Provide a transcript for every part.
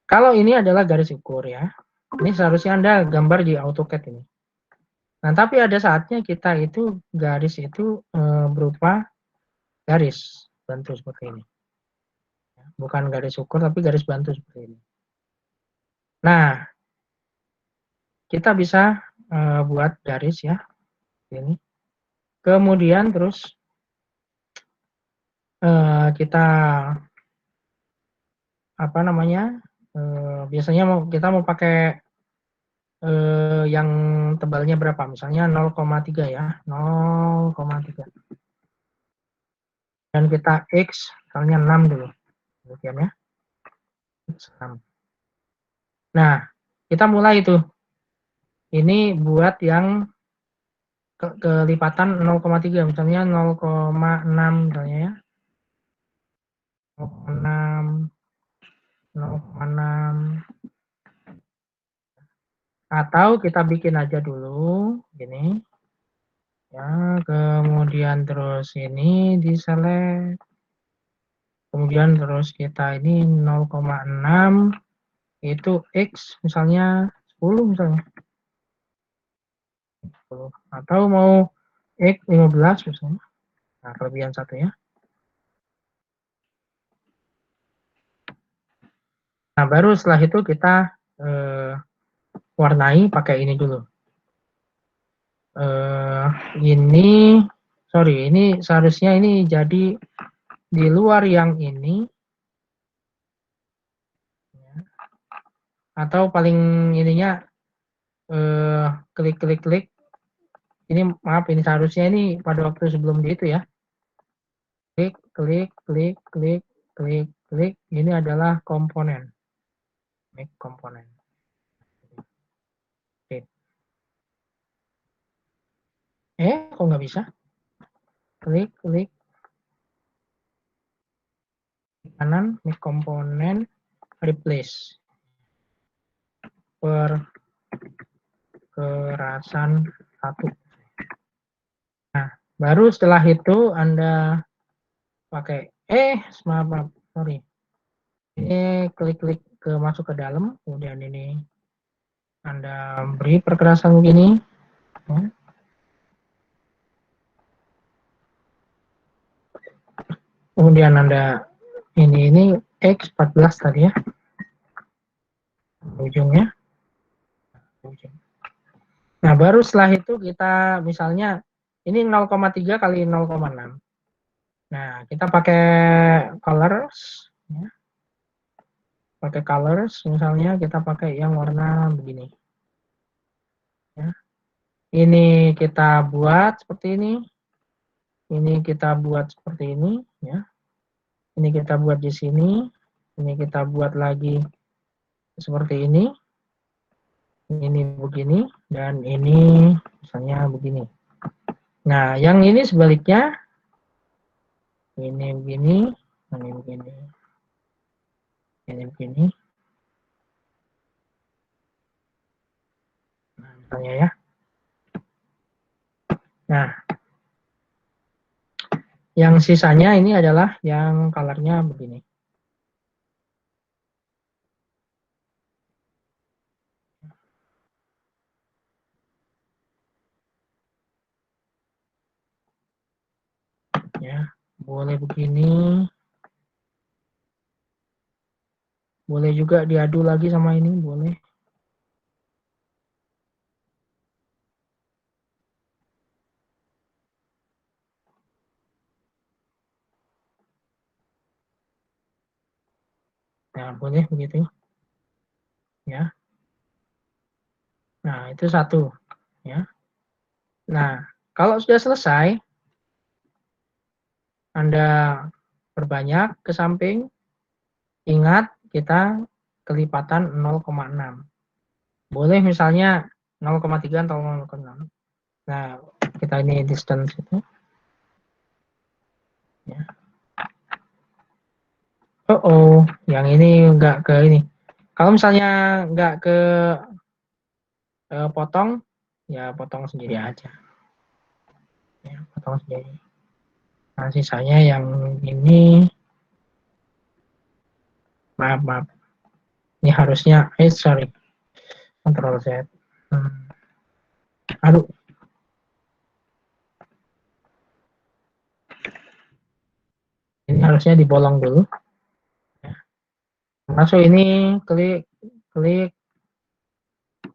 Kalau ini adalah garis ukur ya. Ini seharusnya Anda gambar di AutoCAD ini. Nah, tapi ada saatnya kita itu garis itu berupa garis bantu seperti ini. Bukan garis ukur, tapi garis bantu seperti ini. Nah, kita bisa buat garis ya. Ini. Kemudian terus kita apa namanya? Biasanya kita mau pakai yang tebalnya berapa? Misalnya 0,3 ya, 0,3. Dan kita X, misalnya 6 dulu. Demikian ya. X 6. Nah, kita mulai itu. Ini buat yang kelipatan 0,3, misalnya 0,6 misalnya ya. 0,6, 0,6. Atau kita bikin aja dulu, gini. Ya, kemudian terus ini di select. Kemudian terus kita ini 0,6 itu X misalnya 10 misalnya. 10. Atau mau X 15 misalnya. Nah, kelebihan satu ya. Nah, baru setelah itu kita warnai pakai ini dulu. Ini, sorry, ini seharusnya ini jadi di luar yang ini. Atau paling ininya klik. Ini maaf, ini seharusnya ini pada waktu sebelum itu ya. Klik. Ini adalah komponen. Make komponen. Oke. Kok nggak bisa? Klik. Kanan, make komponen, replace. Perkerasan 1. Nah, baru setelah itu Anda pakai, maaf, sorry. Ini klik ke masuk ke dalam, kemudian ini Anda beri perkerasan begini. Ya. Kemudian Anda ini X14 tadi ya. Ujungnya. Nah, baru setelah itu kita misalnya ini 0,3 kali 0,6. Nah, kita pakai colors ya. Pakai colors misalnya kita pakai yang warna begini. Ya. Ini kita buat seperti ini. Ini kita buat seperti ini ya. Ini kita buat di sini. Ini kita buat lagi seperti ini. Ini begini dan ini misalnya begini. Nah, yang ini sebaliknya ini begini, ini begini. Ini begini. Nah, misalnya ya. Nah, yang sisanya ini adalah yang colornya begini. Ya, boleh begini. Boleh juga diadu lagi sama ini, boleh. Nah, boleh begitu. Ya. Nah, itu satu, ya. Nah, kalau sudah selesai, Anda perbanyak ke samping. Ingat, kita kelipatan 0,6. Boleh misalnya 0,3 atau 0,6. Nah, kita ini distance itu. Ya. Yang ini enggak ke ini. Kalau misalnya enggak ke potong, ya potong sendiri aja. Ya, potong sendiri. Nah, sisanya yang ini, maaf. Ini harusnya, sorry, Ctrl Z. Aduh. Ini harusnya dibolong dulu. Masuk ini, klik,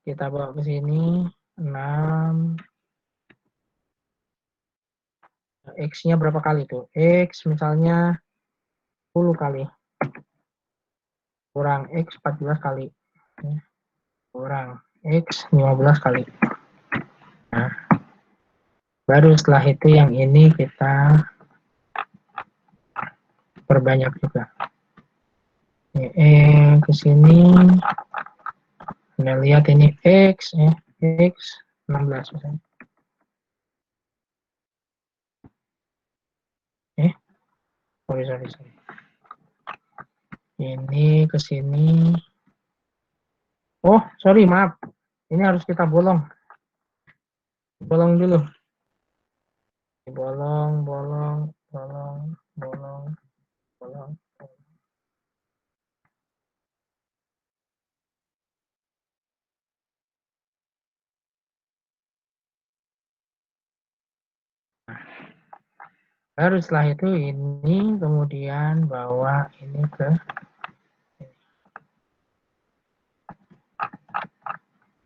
kita bawa ke sini, 6. X-nya berapa kali tuh? X misalnya 10 kali. Kurang X 14 kali. Kurang X 15 kali. Nah, baru setelah itu yang ini kita perbanyak juga. Ke sini. Anda lihat ini X, X 16 misalnya. Sorry. Ini ke sini. Oh, sorry, maaf. Ini harus kita bolong. Bolong dulu. Bolong. Baru setelah itu ini kemudian bawa ini ke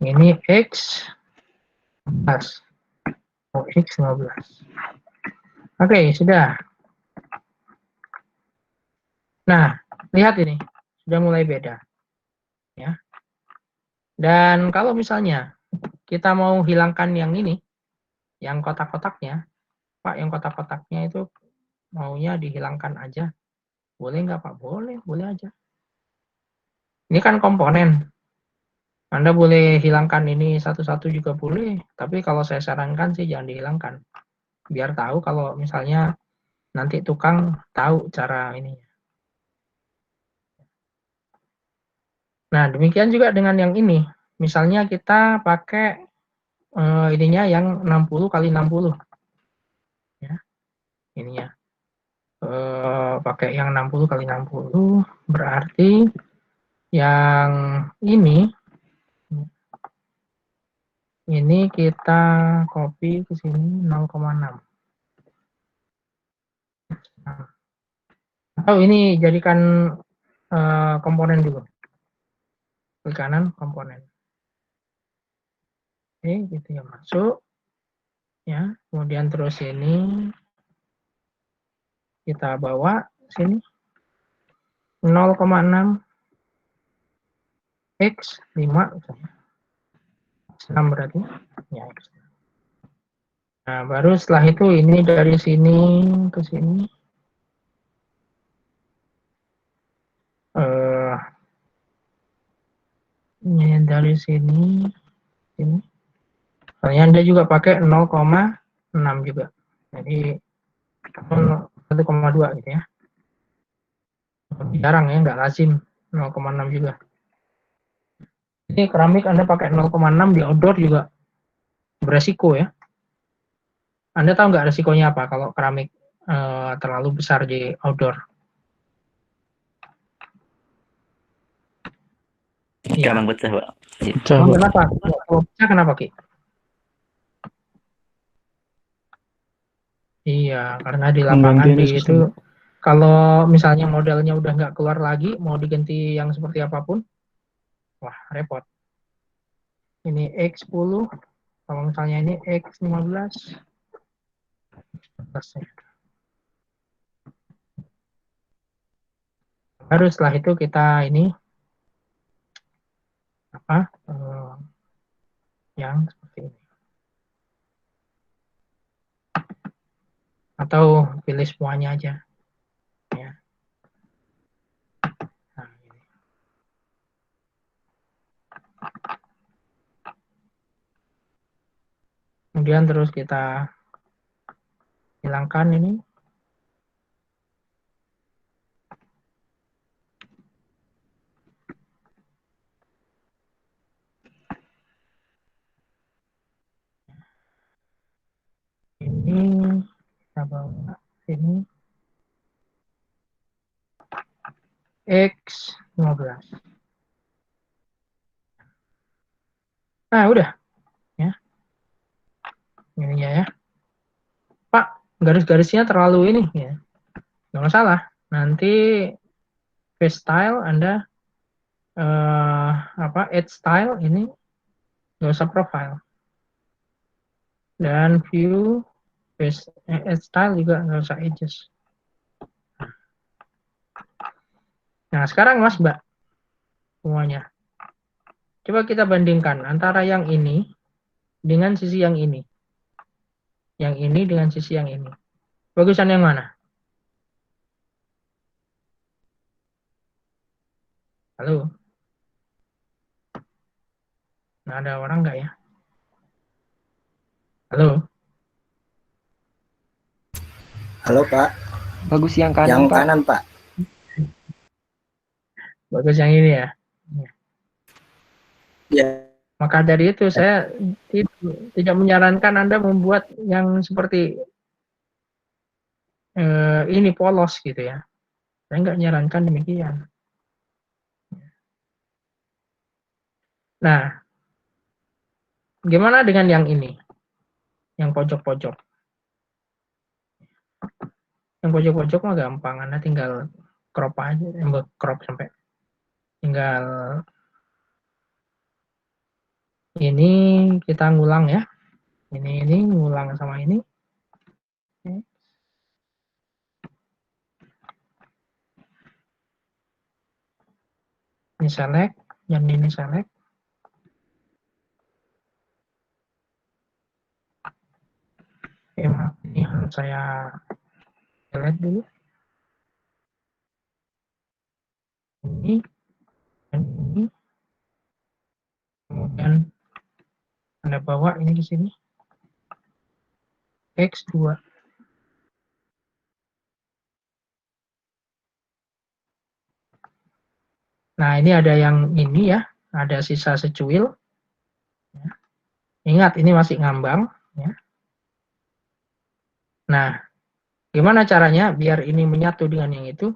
ini X 15. Oh, X 15. Oke, sudah. Nah, lihat ini. Sudah mulai beda. Ya. Dan kalau misalnya kita mau hilangkan yang ini, yang kotak-kotaknya, Pak, yang kotak-kotaknya itu maunya dihilangkan aja. Boleh nggak, Pak? Boleh aja. Ini kan komponen. Anda boleh hilangkan ini satu-satu juga boleh, tapi kalau saya sarankan sih jangan dihilangkan. Biar tahu kalau misalnya nanti tukang tahu cara ini. Nah, demikian juga dengan yang ini. Misalnya kita pakai ininya yang 60 kali 60. Ya, ininya. Pakai yang 60 kali 60 berarti yang ini kita copy ke sini 0,6. Atau ini jadikan komponen dulu. Klik kanan komponen. Oke, gitu ya, masuk. Ya, kemudian terus ini kita bawa sini 0,6 X 5 6 berarti ya X. Nah, baru setelah itu ini dari sini ke sini ini dari sini soalnya Anda juga pakai 0,6 juga. Jadi 1,2 gitu ya. Jarang ya, nggak lazim 0,6 juga. Ini keramik Anda pakai 0,6 di outdoor juga beresiko ya. Anda tahu nggak resikonya apa kalau keramik terlalu besar di outdoor? Gampang pecah, Pak. Kenapa? Kalau pecah kenapa, Ki? Iya, karena di lapangan itu kalau misalnya modelnya udah nggak keluar lagi, mau diganti yang seperti apapun, wah repot. Ini X10, kalau misalnya ini X15, baru setelah itu kita ini apa? Yang seperti ini. Atau pilih semuanya aja. Ya. Nah, ini. Kemudian terus kita hilangkan ini. Ini kita bawa ini X15. Nah, udah. Ya, ini ya. Pak, garis-garisnya terlalu ini ya. Nggak masalah. Nanti face style Anda edge style ini nggak usah profile. Dan view face edge style juga nggak usah edges. Nah, sekarang Mas Mbak semuanya. Coba kita bandingkan antara yang ini dengan sisi yang ini. Yang ini dengan sisi yang ini. Bagusan yang mana? Halo? Nah, ada orang nggak ya? Halo? Halo Pak, Bagus yang kanan, yang Pak. kanan Pak. Bagus yang ini ya. Ya, Maka dari itu saya tidak menyarankan Anda membuat yang seperti ini polos gitu ya. Saya nggak menyarankan demikian. Nah, gimana dengan yang ini? Yang pojok-pojok. Yang pojok-pojok mah gampang, Anda tinggal crop aja, crop sampai tinggal ini kita ngulang ya. Ini ngulang sama ini. Ini select, dan ini select. Oke, maaf, ini harus saya delete dulu. Ini dan ini. Kemudian Anda bawa ini ke sini. X2. Nah, ini ada yang ini ya, ada sisa secuil. Ya. Ingat, ini masih ngambang. Ya. Nah, gimana caranya biar ini menyatu dengan yang itu?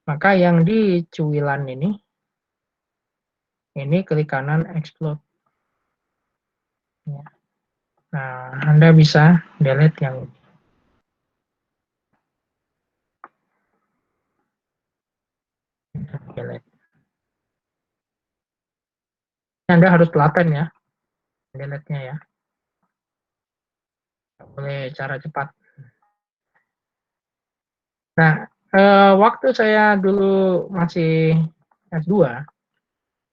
Maka yang di cuilan ini klik kanan explode. Ya. Nah, Anda bisa delete yang ini. Delete. Anda harus telaten ya, delete-nya ya. Nggak boleh cara cepat. Nah, waktu saya dulu masih S2,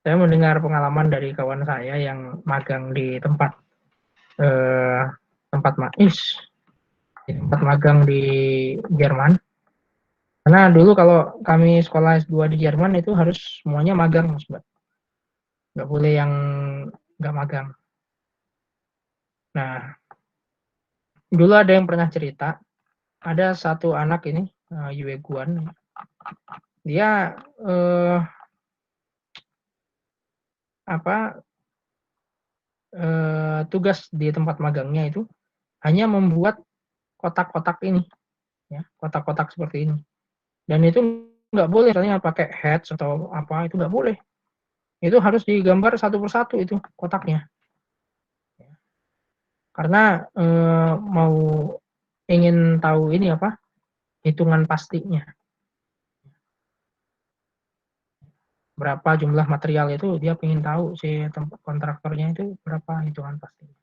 saya mendengar pengalaman dari kawan saya yang magang di eh, tempat magang di Jerman. Karena dulu kalau kami sekolah S2 di Jerman itu harus semuanya magang, Mas Mbak. Nggak boleh yang nggak magang. Nah, dulu ada yang pernah cerita, ada satu anak ini, Yue Guan, dia tugas di tempat magangnya itu hanya membuat kotak-kotak ini, ya, kotak-kotak seperti ini. Dan itu nggak boleh, misalnya pakai heads atau apa, itu nggak boleh. Itu harus digambar satu persatu itu kotaknya. Karena mau ingin tahu ini apa, hitungan pastinya. Berapa jumlah material itu, dia ingin tahu si kontraktornya itu berapa hitungan pastinya.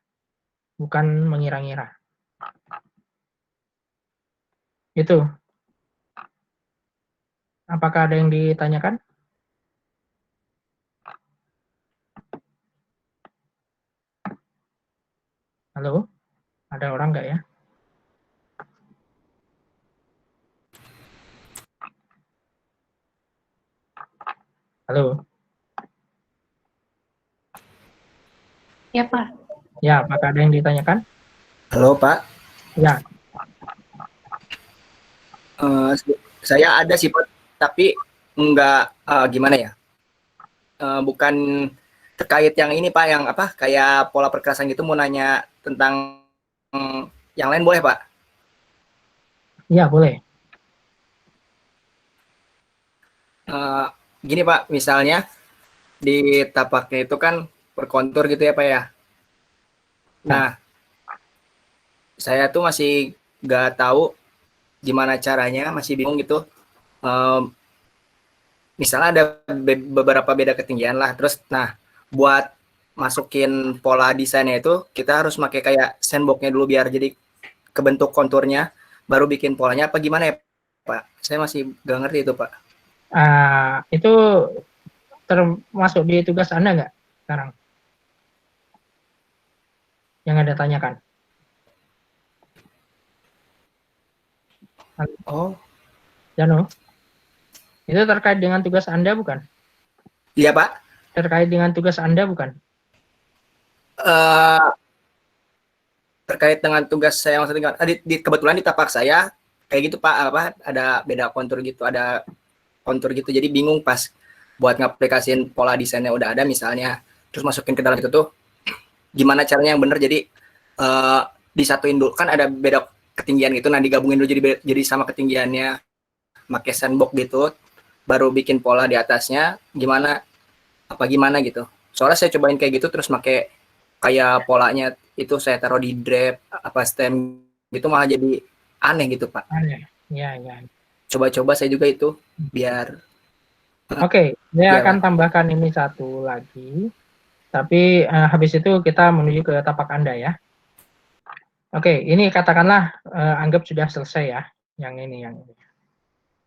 Bukan mengira-ngira. Itu. Apakah ada yang ditanyakan? Halo? Ada orang nggak ya? Halo? Ya, Pak. Ya, apakah ada yang ditanyakan? halo Pak. Ya, Eh, saya ada sih Pak, tapi enggak gimana ya? Bukan terkait yang ini Pak, yang apa? Kayak pola perkerasan gitu, mau nanya tentang yang lain boleh Pak? ya boleh. Gini Pak, misalnya di tapaknya itu kan berkontur gitu ya Pak ya. Nah, saya tuh masih nggak tahu gimana caranya, masih bingung gitu. Em, Misalnya ada beberapa beda ketinggian lah, terus nah buat masukin pola desainnya itu kita harus pakai kayak sandboxnya dulu biar jadi kebentuk konturnya, baru bikin polanya apa gimana ya Pak? Saya masih nggak ngerti itu Pak. Itu termasuk di tugas Anda nggak sekarang? Yang Anda tanyakan? Oh, Jano, itu terkait dengan tugas Anda bukan? iya Pak. Terkait dengan tugas Anda bukan? Eh, Terkait dengan tugas saya maksudnya kebetulan di tapak saya kayak gitu Pak, apa ada beda kontur gitu, ada kontur gitu, jadi bingung pas buat ngaplikasiin pola desainnya udah ada misalnya, terus masukin ke dalam itu tuh gimana caranya yang bener. Jadi disatuin dulu kan ada beda ketinggian gitu, nah digabungin dulu jadi sama ketinggiannya, pakai sandbox gitu, baru bikin pola di atasnya gimana apa gimana gitu. Soalnya saya cobain kayak gitu terus pakai kayak polanya itu saya taruh di drape apa stem gitu malah jadi aneh gitu Pak. Aneh. Ya, ya. Coba-coba saya juga itu biar Oke, saya ya akan Pak. tambahkan ini satu lagi. Tapi habis itu kita menuju ke tapak Anda ya. Oke, ini katakanlah anggap sudah selesai ya. Yang ini, yang ini.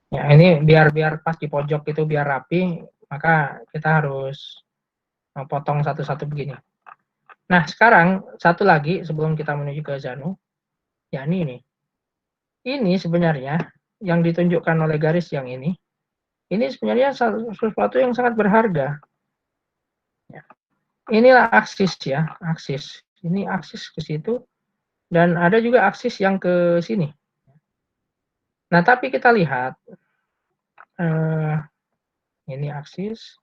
Ya, ini biar pas di pojok itu biar rapi, maka kita harus potong satu-satu begini. Nah, sekarang satu lagi sebelum kita menuju ke Zanu, ya ini. Ini sebenarnya yang ditunjukkan oleh garis yang ini sebenarnya sesuatu yang sangat berharga. Ya. Inilah aksis ya, aksis. Ini aksis ke situ, dan ada juga aksis yang ke sini. Nah, tapi kita lihat, ini aksis,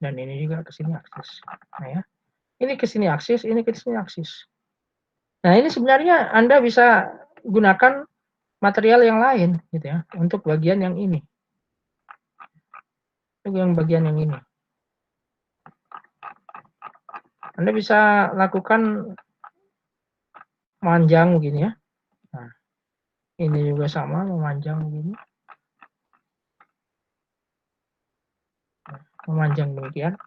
dan ini juga ke sini aksis. Nah ya, ini ke sini aksis, ini ke sini aksis. Nah, ini sebenarnya Anda bisa gunakan material yang lain gitu ya untuk bagian yang ini. Untuk yang bagian yang ini. Anda bisa lakukan memanjang begini ya. Nah, ini juga sama, memanjang begini. Memanjang demikian.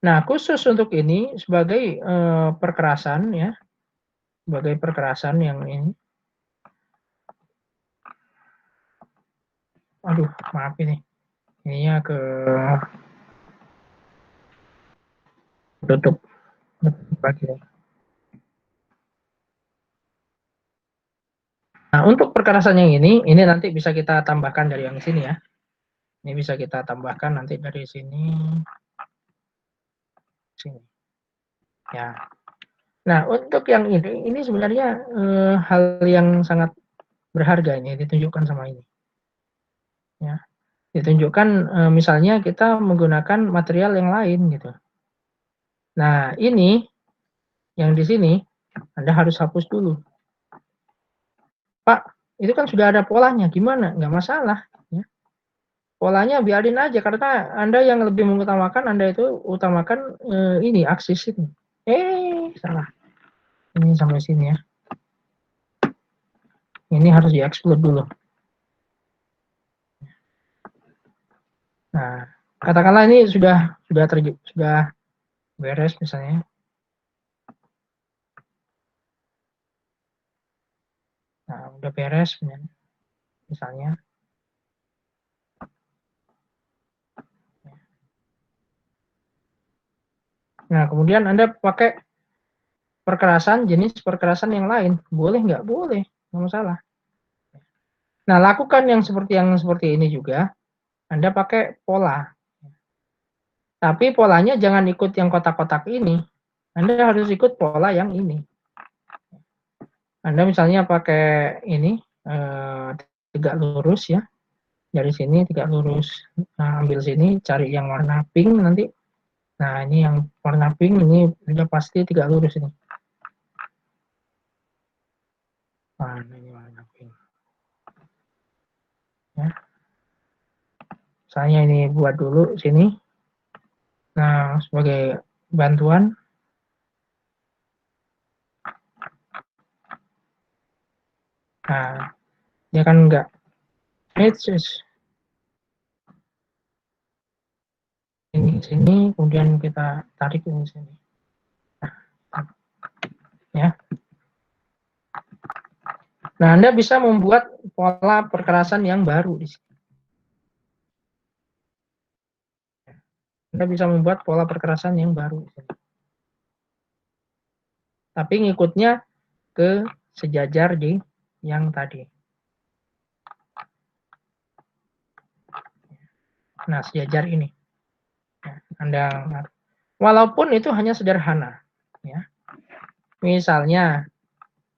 Nah, khusus untuk ini sebagai perkerasan ya. Sebagai perkerasan yang ini. Aduh, maaf ini. Ininya ke tutup bagian. Nah, untuk perkerasan yang ini nanti bisa kita tambahkan dari yang sini ya. Ini bisa kita tambahkan nanti dari sini. Sini. Ya. Nah, untuk yang ini sebenarnya hal yang sangat berharga ini ditunjukkan sama ini. Ya. Ditunjukkan misalnya kita menggunakan material yang lain gitu. Nah, ini yang di sini Anda harus hapus dulu. Pak, itu kan sudah ada polanya, gimana? Nggak masalah. Ya. Polanya biarin aja, karena Anda yang lebih mengutamakan, Anda itu utamakan ini, aksis ini. Salah. Ini sampai sini ya. Ini harus di-explode dulu. Nah, katakanlah ini sudah beres misalnya. Nah, udah beres misalnya. Nah, kemudian Anda pakai jenis perkerasan yang lain. Boleh nggak? Boleh, nggak masalah. Nah, lakukan yang seperti ini juga. Anda pakai pola. Tapi polanya jangan ikut yang kotak-kotak ini. Anda harus ikut pola yang ini. Anda misalnya pakai ini, tegak lurus ya. Dari sini tegak lurus. Nah, ambil sini, cari yang warna pink nanti. Nah, ini yang warna pink, ini sudah pasti tegak lurus ini. Nah, ini warna pink. Ya. Saya ini buat dulu sini. Nah, sebagai bantuan. Nah, dia kan enggak. Ini sini, kemudian kita tarik ini sini. Ya. Nah, Anda bisa membuat pola perkerasan yang baru di sini. Anda bisa membuat pola perkerasan yang baru di sini. Tapi ngikutnya ke sejajar di yang tadi. Nah, sejajar ini. Anda, walaupun itu hanya sederhana, ya. Misalnya,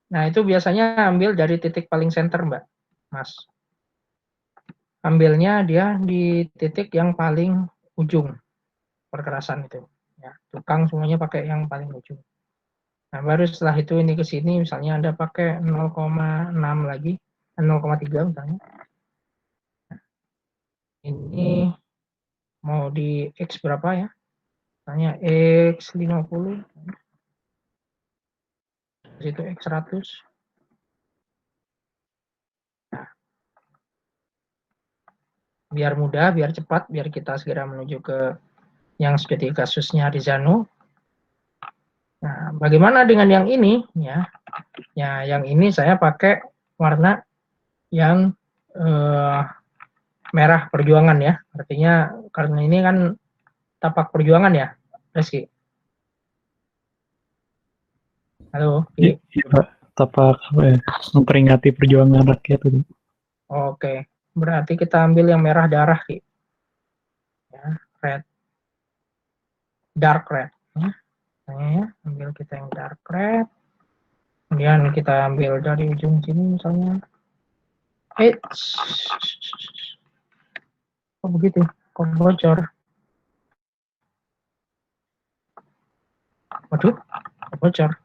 nah itu biasanya ambil dari titik paling center, Mbak, Mas. Ambilnya dia di titik yang paling ujung perkerasan itu. Ya, tukang semuanya pakai yang paling ujung. Nah, baru setelah itu ini ke sini, misalnya Anda pakai 0,6 lagi, 0,3 misalnya. Ini mau di X berapa ya? Misalnya X 50, situ X 100. Nah, biar mudah, biar cepat, biar kita segera menuju ke yang seperti kasusnya Rizano. Nah, bagaimana dengan yang ini? Ya, yang ini saya pakai warna yang merah perjuangan ya. Artinya karena ini kan tapak perjuangan ya, Reski. Halo, Ki. Iya, Pak. Tapak apa ya? Memperingati perjuangan rakyat itu. Oke, berarti kita ambil yang merah darah, Ki. Ya, red, dark red. Ya, ambil kita yang dark red. Kemudian kita ambil dari ujung sini misalnya. Kok begitu? Kok bocor? Waduh, kok bocor.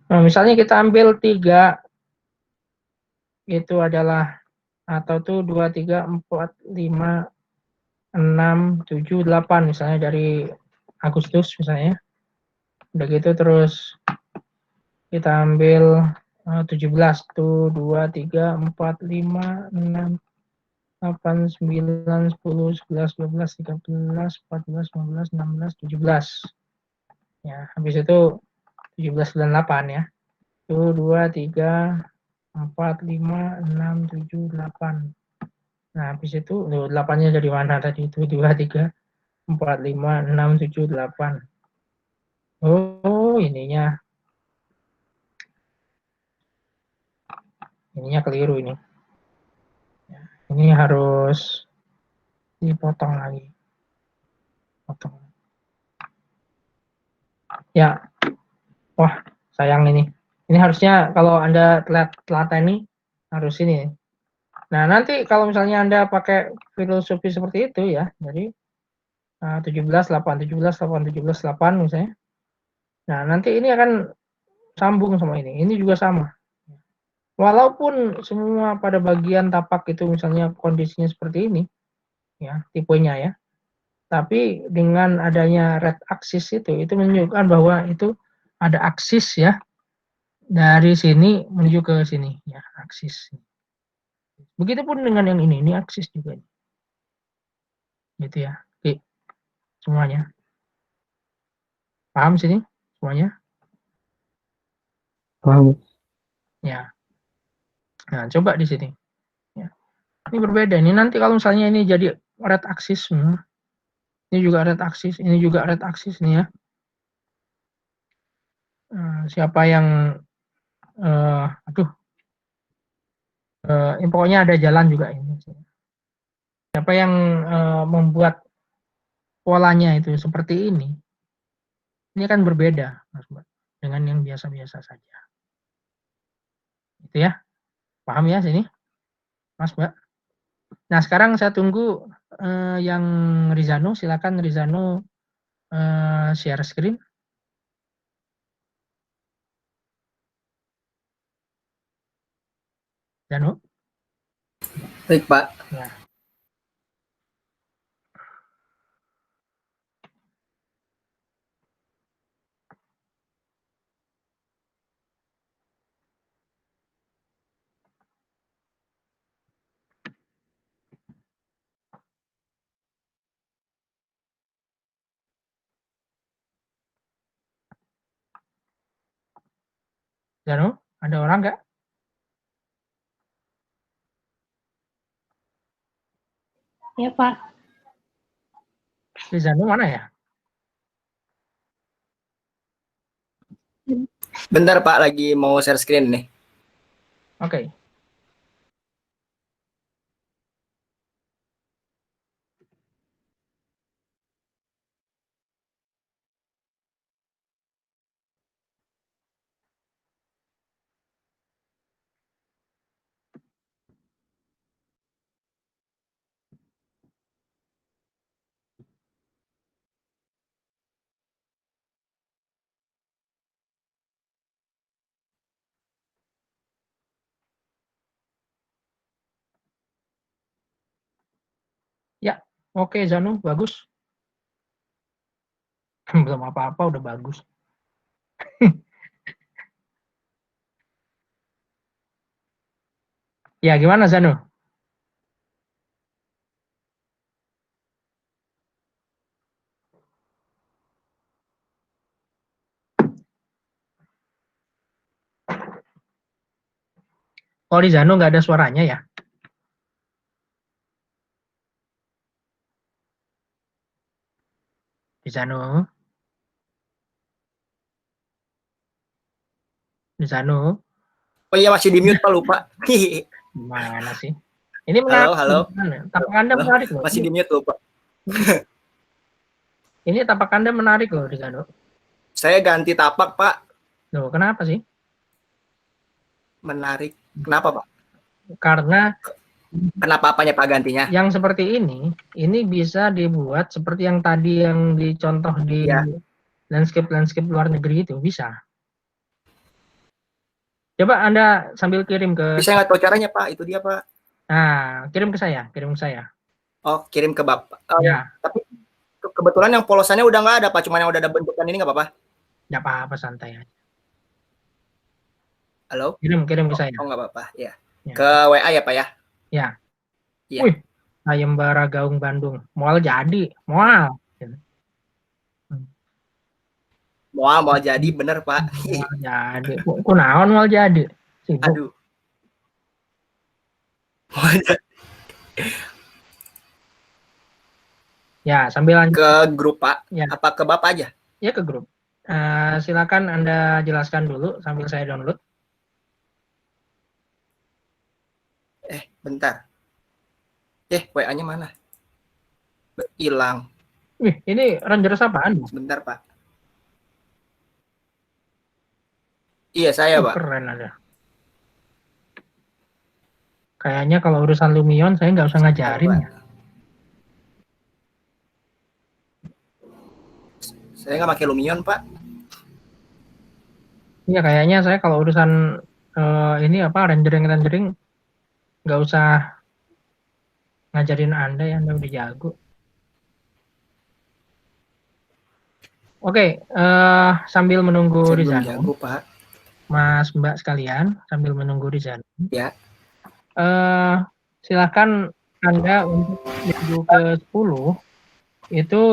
Nah, misalnya kita ambil 3, itu adalah, atau tuh 2, 3, 4, 5, 6, 7, 8, misalnya dari Agustus misalnya. Udah gitu terus kita ambil 17, tuh 2, 3, 4, 5, 6, 8, 9, 10, 11, 12, 13, 14, 15, 16, 17. Ya, habis itu 17 dan 8 ya. 1, 2, 3, 4, 5, 6, 7, 8. Nah, habis itu 8-nya dari mana tadi? Itu 2, 3, 4, 5, 6, 7, 8. Oh, ininya keliru ini. Ini harus dipotong lagi. Potong. Ya, wah sayang ini. Ini harusnya kalau Anda telateni harus ini. Nah, nanti kalau misalnya Anda pakai filosofi seperti itu ya, jadi 17, 8, 17, 8, 17, 8 misalnya. Nah, nanti ini akan sambung sama ini. Ini juga sama. Walaupun semua pada bagian tapak itu misalnya kondisinya seperti ini, ya tipenya ya. Tapi dengan adanya red axis itu menunjukkan bahwa itu ada aksis ya, dari sini menuju ke sini ya, aksis. Begitupun dengan yang ini aksis juga. Gitu ya. Oke, semuanya. Paham sini semuanya? Paham. Ya. Nah, coba di sini. Ya. Ini berbeda. Ini nanti kalau misalnya ini jadi red axis semua. Ini juga red axis, ini juga red axis nih ya. Siapa yang pokoknya ada jalan juga ini. Siapa yang membuat polanya itu seperti ini kan berbeda, Mas Mbak, dengan yang biasa-biasa saja. Itu ya, paham ya sini, Mas Mbak. Nah sekarang saya tunggu yang Rizano, silakan Rizano share screen. Rizano. Baik, Pak. Ya. Zanu, ada orang nggak? Ya, Pak. Si Zanu mana ya? Bentar Pak, lagi mau share screen nih. Oke. Ya, oke Zanu, bagus. Belum apa-apa, udah bagus. Ya, gimana Zanu? Oh, di Zanu nggak ada suaranya ya? Di Zanu? Di Zanu? Oh iya, masih di mute Pak, lupa. Gimana sih? Ini Halo, menarik. halo. Tapak Anda Halo. menarik loh. Masih di mute lupa. Ini tapak Anda menarik loh di Zanu. Saya ganti tapak Pak. Loh, kenapa sih? Menarik. Kenapa Pak? Karena Kenapa apanya Pak gantinya? yang seperti ini bisa dibuat seperti yang tadi yang dicontoh di Ya. landscape luar negeri itu bisa. Coba Anda sambil kirim ke, Tapi saya nggak tahu caranya Pak, itu dia Pak. nah, kirim ke saya. Oh, kirim ke Bapak. Ya, Tapi kebetulan yang polosannya udah nggak ada Pak, cuma yang udah ada bentukan ini nggak apa-apa. nggak apa-apa, santai aja. Halo? Kirim ke saya. Oh nggak apa-apa, ya. Ya. Ke WA ya Pak ya? Ya. Iya. Wih, sayembara gaung Bandung. Mual jadi, mual. Mau jadi bener Pak. Mual jadi. Ku naon mual jadi. Sibuk. Aduh. Mau jadi. Ya, sambil lanjut Ke grup Pak. Ya. Apa ke Bapak aja? ya ke grup. Silakan Anda jelaskan dulu sambil saya download. Bentar. WA-nya mana? Hilang. Wih, ini Rangers apaan? Sebentar Pak. Iya saya Pak. Keren ada. Kayaknya kalau urusan Lumion saya nggak usah ngajarin Pak. ya. Saya nggak pakai Lumion Pak. Iya, kayaknya saya kalau urusan ini apa rendering nggak usah ngajarin Anda ya, Anda udah jago. Oke, sambil menunggu Saya belum Rizano, jago Pak. Mas Mbak sekalian, sambil menunggu Rizano. Ya. Silakan Anda untuk minggu ke-10 itu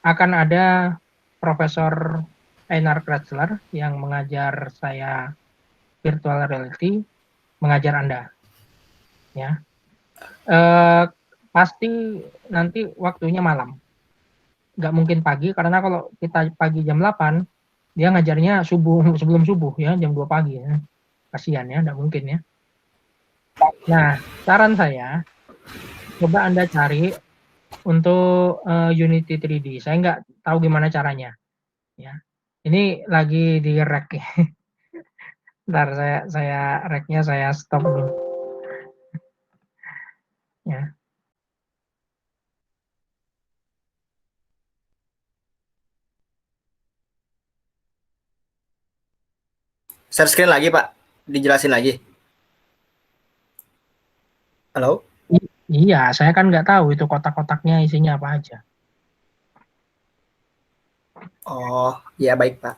akan ada Profesor Einar Kratzler yang mengajar saya virtual reality, mengajar Anda. Ya. Pasti nanti waktunya malam. Nggak mungkin pagi, karena kalau kita pagi jam 8, dia ngajarnya sebelum subuh ya, jam 2 pagi ya. Kasihan ya, nggak mungkin ya. Nah, saran saya, coba Anda cari untuk Unity 3D. Saya nggak tahu gimana caranya. Ya, ini lagi di rek. Ntar saya reknya saya stop dulu. Ya. Share screen lagi Pak. Dijelasin lagi. Halo? Iya, saya kan nggak tahu itu kotak-kotaknya isinya apa aja. Oh, ya baik Pak.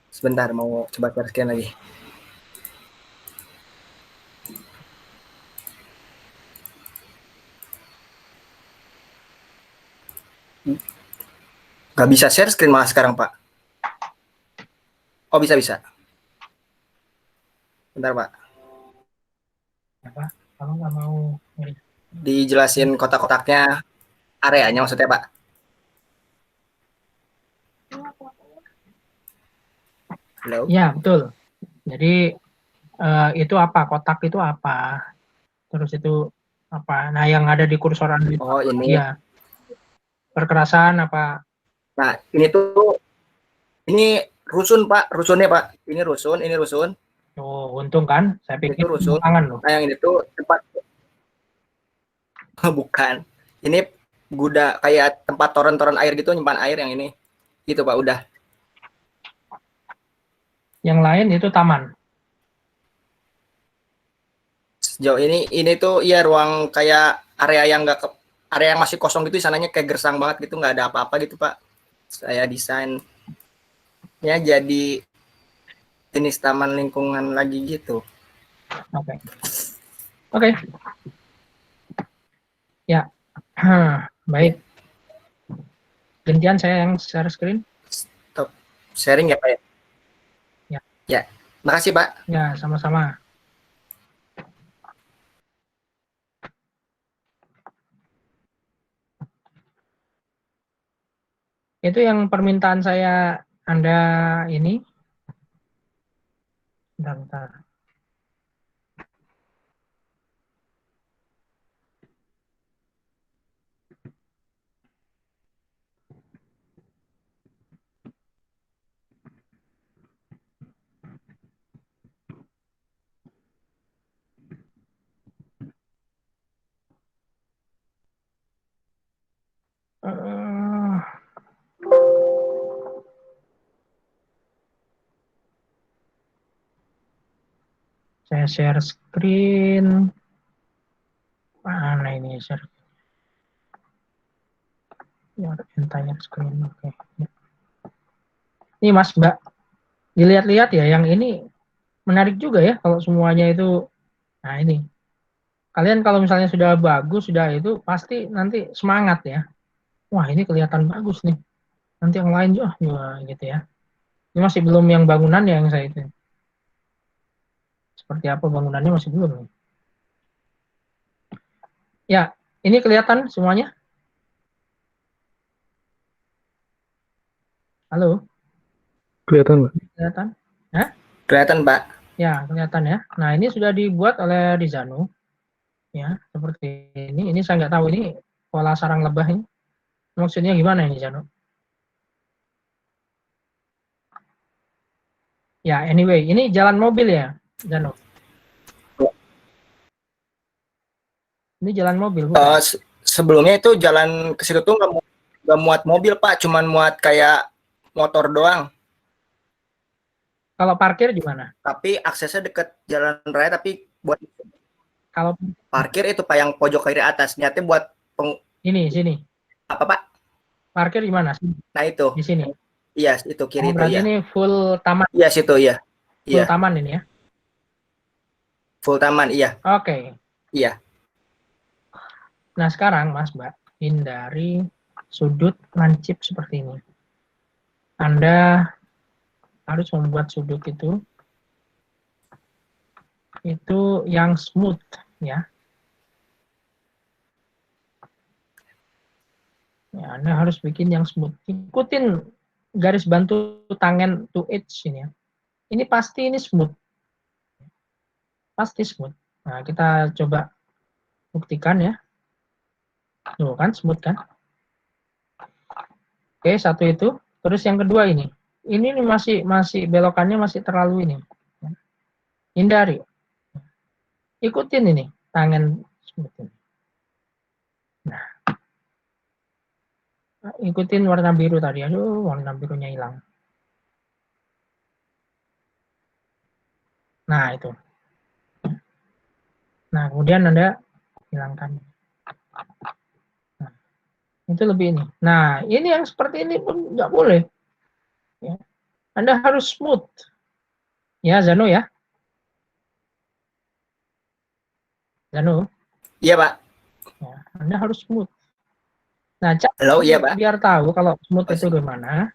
Sebentar mau coba share screen lagi. Nggak bisa share screen malah sekarang Pak. Oh, bisa. Bentar, Pak. Apa? Kalau nggak mau Dijelasin kotak-kotaknya, areanya maksudnya, Pak. Halo? ya betul. Jadi itu apa? Kotak itu apa? Terus itu apa? Nah, yang ada di kursor Anda itu Oh, ini. ya perkerasan apa? Nah, ini rusun, Pak. Rusunnya, Pak. Ini rusun. Oh, untung kan? Saya Ini pikir tuh rusun. tangan loh. Nah, yang ini tuh tempat bukan. Ini kayak tempat toren-toren air gitu, nyimpan air yang ini. Gitu, Pak, udah. Yang lain itu taman. Sejauh ini tuh iya ruang kayak area yang masih kosong gitu, sananya kayak gersang banget gitu, nggak ada apa-apa gitu, Pak. Saya desainnya jadi jenis taman lingkungan lagi gitu. Oke. Oke. Ya. Baik. Gantian saya yang share screen. Stop sharing ya, Pak ya? Ya. Ya. Makasih, Pak. Ya, sama-sama. Itu yang permintaan saya Anda ini. Bentar. Eh, saya share screen. Mana ini share? Ya, entire screen. Oke. Ini Mas Mbak, dilihat-lihat ya, yang ini menarik juga ya kalau semuanya itu. Nah ini, kalian kalau misalnya sudah bagus, sudah itu pasti nanti semangat ya. Wah ini kelihatan bagus nih. Nanti yang lain juga gitu ya. Ini masih belum yang bangunan yang saya itu. Seperti apa bangunannya masih belum nih. Ya, ini kelihatan semuanya. Halo, Kelihatan, Pak. kelihatan? Hah? Kelihatan, Pak. Ya, kelihatan ya. Nah, ini sudah dibuat oleh Rizano. Ya, seperti ini. Ini saya nggak tahu ini pola sarang lebah ini. Maksudnya gimana ini, Zano? Ya, anyway, ini jalan mobil ya, Zano? Ini jalan mobil, bukan? Sebelumnya itu jalan ke situ tuh nggak muat mobil, Pak, cuman muat kayak motor doang. Kalau parkir gimana? Tapi aksesnya deket jalan raya, tapi buat Kalau parkir itu Pak yang pojok kiri atas. Niatnya buat ini, sini. apa, Pak? Parkir di mana? Nah itu. Di sini. Iya, itu kiri itu Berarti ya. ini full taman. Iya, situ ya. Full Iya. taman ini ya. Full taman, iya. Oke. Iya. Nah, sekarang Mas Mbak, hindari sudut lancip seperti ini. Anda harus membuat sudut itu yang smooth ya. Ya, Anda harus bikin yang smooth. Ikutin garis bantu tangan to edge ini ya. Ini pasti ini smooth. Pasti smooth. Nah, kita coba buktikan ya. Tuh kan smooth kan? Oke, satu itu. Terus yang kedua ini. Ini masih belokannya masih terlalu ini. Hindari. Ikutin ini tangan smooth ini. Nah, ikutin warna biru tadi. Aduh, warna birunya hilang. Nah, itu. Nah, kemudian Anda hilangkan. Nah, itu lebih ini. Nah, ini yang seperti ini pun nggak boleh. Ya. Anda harus smooth. Ya, Zano ya. Zano. Iya, Pak. Ya, Anda harus smooth. Nah, Halo, iya, Pak. biar tahu kalau smooth itu gimana.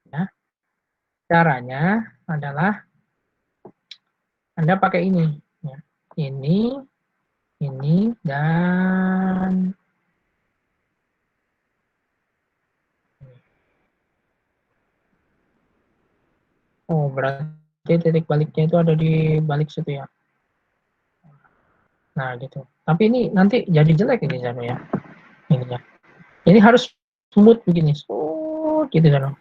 Ya. Caranya, adalah Anda pakai ini. Ya. Ini, dan oh, berarti titik baliknya itu ada di balik situ ya. Nah, gitu. Tapi ini nanti jadi jelek ini Zano ya. Ininya. Ini harus smooth begini. Smooth gitu Zano.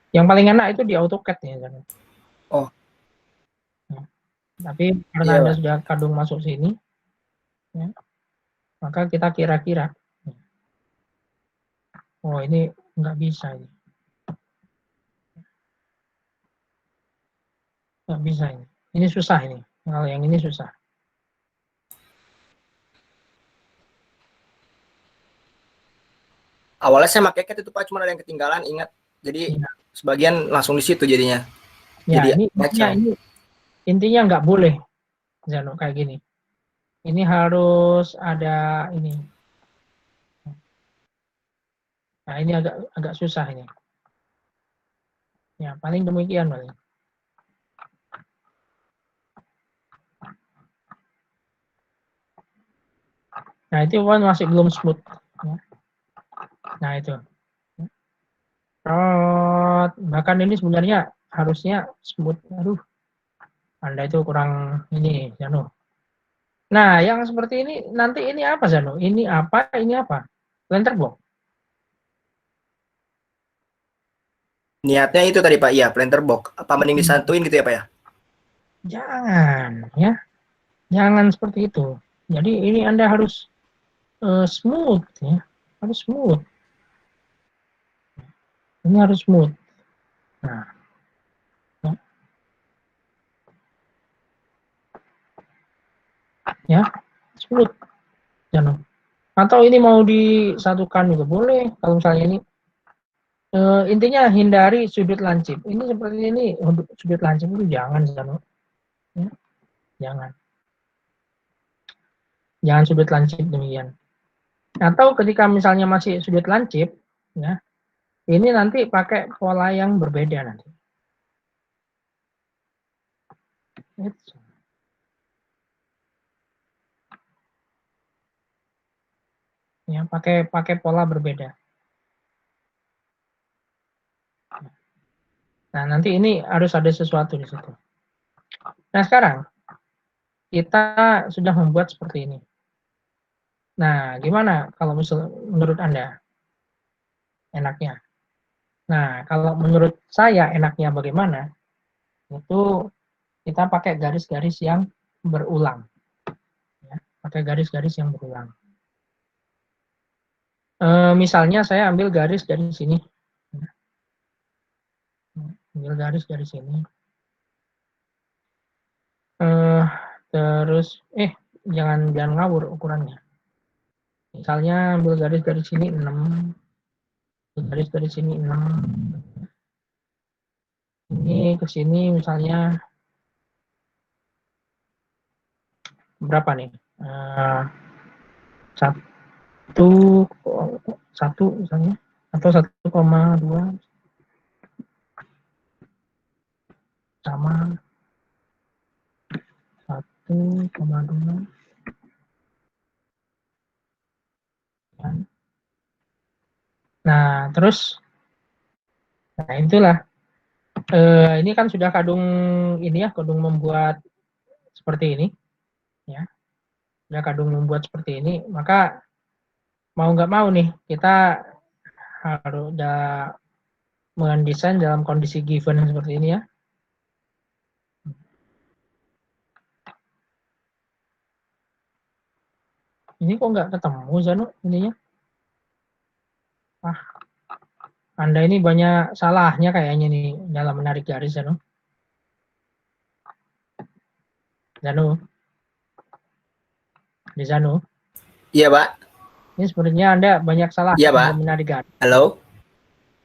Yang paling enak itu di AutoCAD ya Zano. Oh. Nah, tapi karena Iya, Anda Pak. sudah kadung masuk sini, ya, maka kita kira-kira. Oh, ini nggak bisa ini. Nggak bisa ini. Ini susah ini. Kalau yang ini susah. Awalnya saya pakai CAD itu Pak, cuma ada yang ketinggalan, ingat. Jadi Ya, sebagian langsung di situ jadinya. ya Jadi ini macam. intinya nggak boleh Zano kayak gini. Ini harus ada ini. Nah, ini agak susah ini. Ya, paling demikian paling. Nah, itu kan masih belum smooth. Ya. Nah, itu. Bahkan ini sebenarnya harusnya smooth. Aduh, Anda itu kurang ini, Zano. Nah, yang seperti ini, nanti ini apa, Zano? Ini apa, ini apa? Letterbox. Niatnya itu tadi Pak, iya, planter box. Apa mending disantuin gitu ya Pak ya? Jangan, ya. Jangan seperti itu. Jadi ini Anda harus smooth, ya. Harus smooth. Ini harus smooth. Nah, ya, smooth. Jangan. Atau ini mau disatukan juga boleh. Kalau misalnya ini intinya hindari sudut lancip. Ini seperti ini sudut lancip itu jangan, ya, jangan. Jangan sudut lancip demikian. Atau ketika misalnya masih sudut lancip, ya, ini nanti pakai pola yang berbeda nanti. Ya, pakai pola berbeda. Nah, nanti ini harus ada sesuatu di situ. Nah, sekarang kita sudah membuat seperti ini. Nah, gimana kalau menurut Anda enaknya? Nah, kalau menurut saya enaknya bagaimana? Itu kita pakai garis-garis yang berulang. Ya, pakai garis-garis yang berulang. Misalnya saya ambil garis dari sini. Ambil garis dari sini. Terus, jangan ngawur ukurannya. Misalnya ambil garis dari sini 6, garis dari sini 6. Ini ke sini misalnya berapa nih? Satu misalnya, atau 1,2 sama 1,2. Nah, terus, nah itulah. Ini kan sudah kadung ini ya, kadung membuat seperti ini, ya. Sudah kadung membuat seperti ini, maka mau nggak mau nih kita harus udah mendesain dalam kondisi given seperti ini ya. Ini kok nggak ketemu Zano ininya? Anda ini banyak salahnya kayaknya nih dalam menarik garis Zano. Di Zano. Iya Pak. Ini sebenarnya Anda banyak salah Iya, Pak. dalam menarik garis. Halo?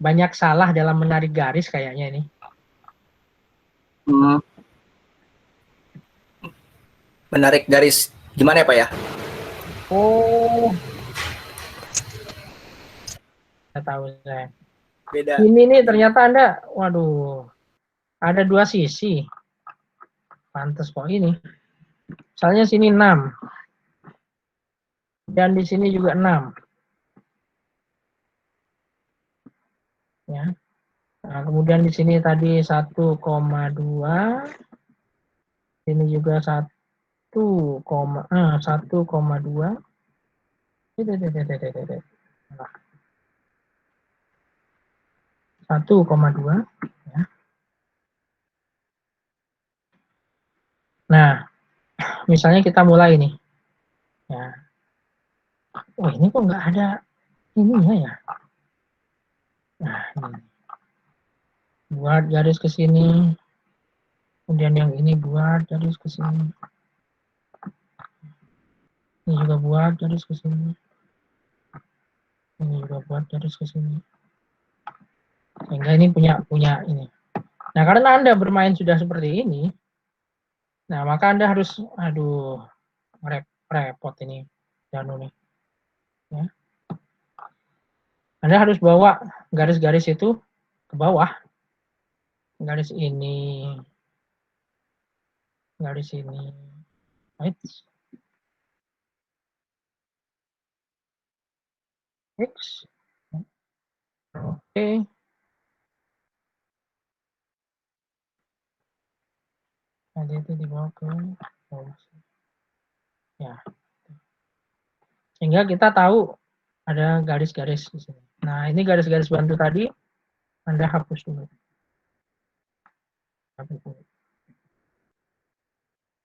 Banyak salah dalam menarik garis kayaknya ini. Menarik garis gimana ya Pak ya? Oh. Saya tahu saya. Beda. Ini nih ternyata Anda, waduh. ada dua sisi. Pantes kok ini. Misalnya sini 6. Dan di sini juga 6. Ya. Nah, kemudian di sini tadi 1,2. Ini juga 1,2. Nah, 1,2. Ya. Nah, misalnya kita mulai nih. Ya. Oh, ini kok nggak ada ininya ya. Nah, ini. Buat garis ke sini. Kemudian yang ini buat garis ke sini. Ini juga buat garis ke sini. Ini juga buat garis ke sini. Sehingga ini punya ini. Nah, karena Anda bermain sudah seperti ini, nah maka Anda harus, aduh, repot ini, Janu nih. Ya. Anda harus bawa garis-garis itu ke bawah. Garis ini, garis ini. Right. X. Oke. Nanti itu dibawa ke bawah. Ya. Sehingga kita tahu ada garis-garis di sini. Nah, ini garis-garis bantu tadi Anda hapus dulu.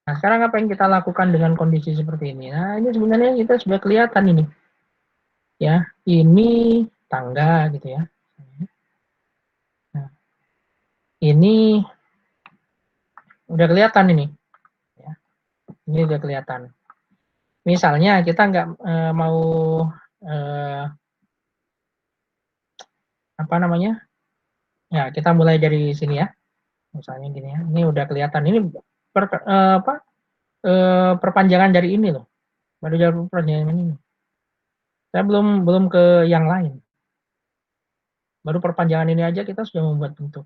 Nah, sekarang apa yang kita lakukan dengan kondisi seperti ini? Nah, ini sebenarnya kita sudah kelihatan ini. Ya, ini tangga gitu ya. Nah, ini udah kelihatan ini. Ya, ini udah kelihatan. Misalnya kita nggak mau apa namanya? Ya, kita mulai dari sini ya. Misalnya gini ya. Ini udah kelihatan. Ini perpanjangan dari ini loh. Baru jalur perpanjangan ini. Saya belum ke yang lain. Baru perpanjangan ini aja kita sudah membuat bentuk.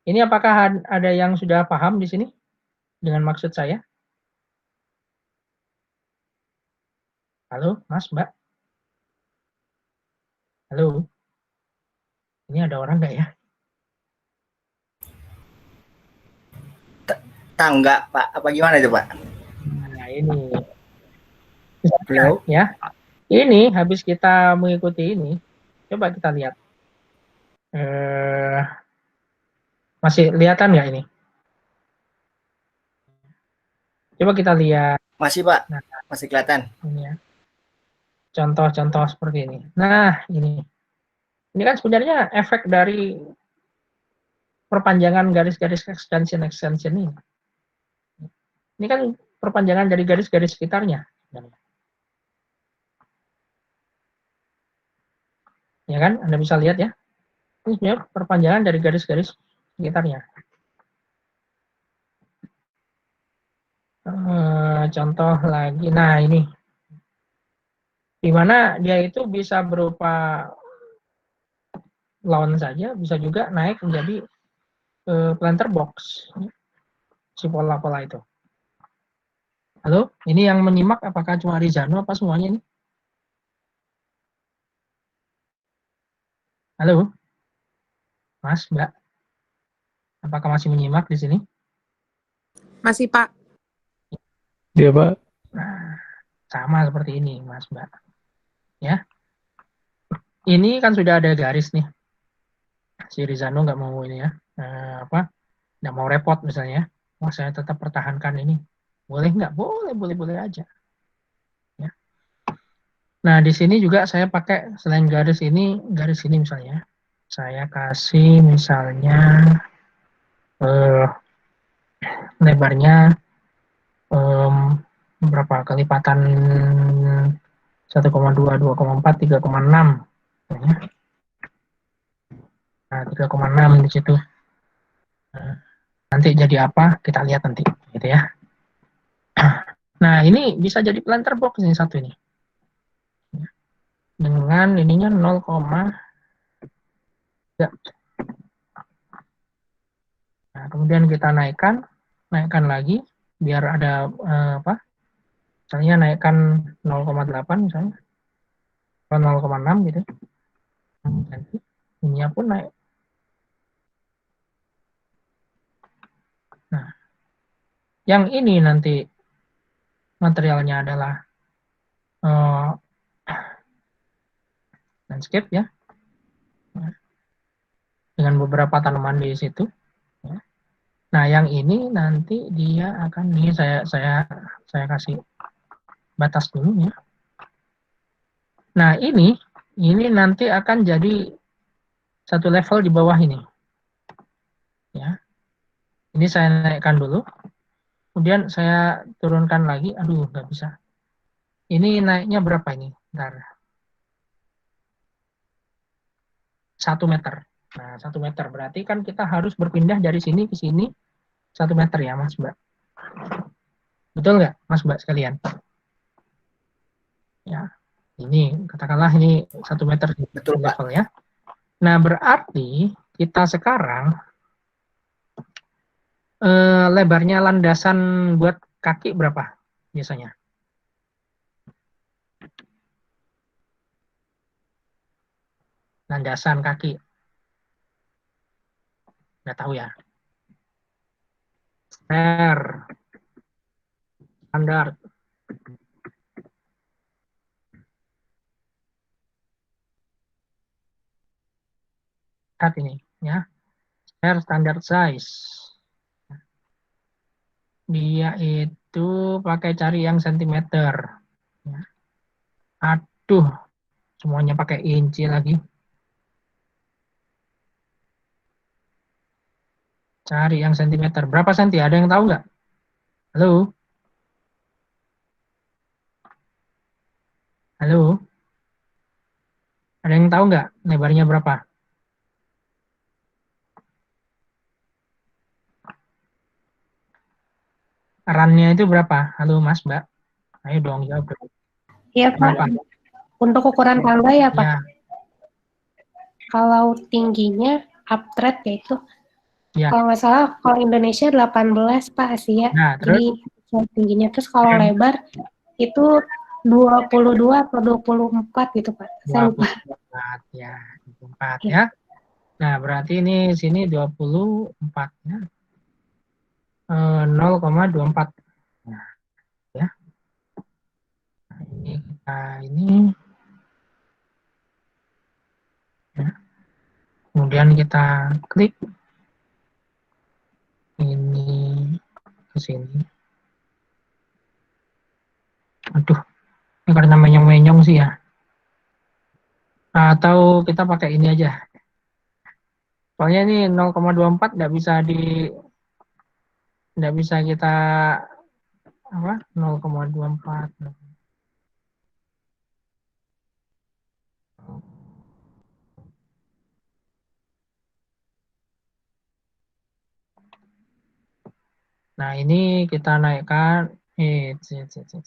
Ini apakah ada yang sudah paham di sini dengan maksud saya? Halo, Mas, Mbak? Halo? Ini ada orang nggak ya? Tangga, Pak. Apa gimana itu, Pak? Nah, ini. Halo? Ya. Ini habis kita mengikuti ini, coba kita lihat. Masih kelihatan nggak ini? Coba kita lihat. Masih, Pak. Nah, Masih kelihatan. ini ya. Contoh-contoh seperti ini. Nah, ini. Ini kan sebenarnya efek dari perpanjangan garis-garis extension ini. Ini kan perpanjangan dari garis-garis sekitarnya. Ya kan? Anda bisa lihat ya. Ini sebenarnya perpanjangan dari garis-garis sekitarnya. Contoh lagi. Nah, ini. Di mana dia itu bisa berupa lawan saja, bisa juga naik menjadi planter box. Si pola-pola itu. Halo, ini yang menyimak apakah cuma Rizano apa semuanya ini? Halo, Mas, Mbak, apakah masih menyimak di sini? Masih, Pak. Iya, Pak. Nah, sama seperti ini, Mas, Mbak. Ya, ini kan sudah ada garis nih. Si Rizano nggak mau ini ya, nggak mau repot misalnya. Wah, saya tetap pertahankan ini. Boleh nggak? Boleh aja. Ya. Nah, di sini juga saya pakai selain garis ini misalnya. Saya kasih misalnya lebarnya berapa kelipatan 1,2, 2,4, 3,6. Nah, 3,6 di situ. Nanti jadi apa? Kita lihat nanti, gitu ya. Nah, ini bisa jadi planter box ini satu ini. Dengan ininya 0,3. Nah, kemudian kita naikkan lagi biar ada misalnya naikkan 0,8 misalnya, atau 0,6 gitu. Nanti ininya pun naik. Nah, yang ini nanti materialnya adalah landscape ya, dengan beberapa tanaman di situ. Ya. Nah, yang ini nanti dia akan ini saya kasih batas dulu ya. Nah, ini nanti akan jadi satu level di bawah ini. Ya. Ini saya naikkan dulu. Kemudian saya turunkan lagi. Aduh, nggak bisa. Ini naiknya berapa ini? Bentar. 1 meter. Nah, 1 meter. Berarti kan kita harus berpindah dari sini ke sini 1 meter ya, Mas Mbak. Betul nggak, Mas Mbak sekalian? Ya, ini katakanlah ini 1 meter Betul, Pak. level ya. Nah, berarti kita sekarang lebarnya landasan buat kaki berapa biasanya? Landasan kaki. Nggak tahu ya. Standar. Lihat ini ya. Standard size. Dia itu pakai cari yang sentimeter. Ya. Aduh, semuanya pakai inci lagi. Cari yang sentimeter. Berapa senti? Ada yang tahu nggak? Halo? Halo? Ada yang tahu nggak lebarnya berapa? Rannya itu berapa? Halo Mas, Mbak. Ayo dong jawab dong. Iya, Pak. Berapa? Untuk ukuran tangga ya, Pak. Ya, Kalau tingginya uptrend yaitu ya. kalau nggak salah kalau Indonesia 18, Pak, Asia. Nah, terus Jadi tingginya terus kalau yang lebar itu 22 atau 24 gitu, Pak. Saya lupa. 24 ya, 24 Ya. ya. Nah, berarti ini sini 24 ya. 0,24. Nah, ya. Nah, ini kita ini ya. Kemudian kita klik ini ke sini. Aduh, ini karena menyong-menyong sih ya. Atau kita pakai ini aja. Soalnya ini 0,24 nggak bisa kita apa 0,24. Nah, ini kita naikkan ini jadi sini.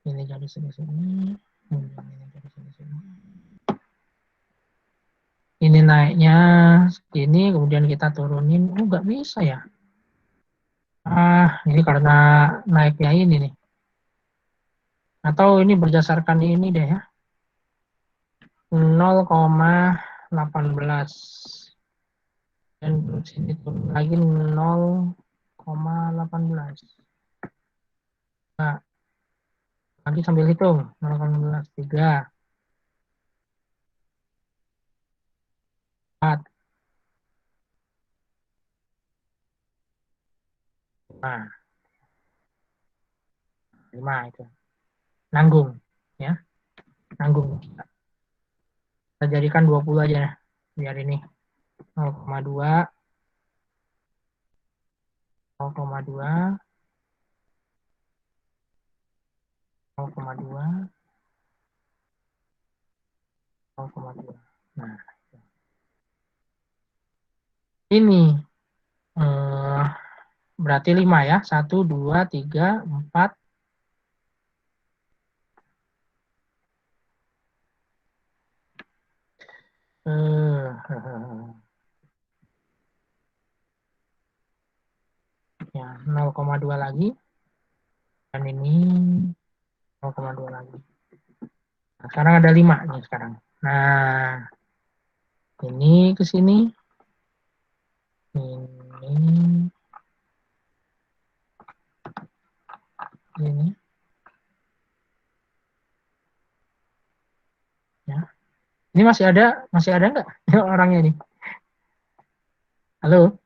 Ini jadi sini. Ini naiknya ini kemudian kita turunin. Oh, nggak bisa ya. Ini karena naiknya ini nih. Atau ini berdasarkan ini deh ya. 0,18 dan sini turun lagi 0,18. Nah, nanti sambil hitung 0,18 3 4 5 5 itu. Nanggung ya, nanggung. Kita jadikan 20 aja ya. Biar ini 0,2 0,2 0,2 0,2. Nah, ini berarti 5 ya. 1 2 3 4 eh Ya, 0,2 lagi. Dan ini 0,2 lagi. Nah, sekarang ada 5 nih sekarang. Nah, ini ke sini. Ini. Ya. Ini masih ada nggak orangnya nih? Halo?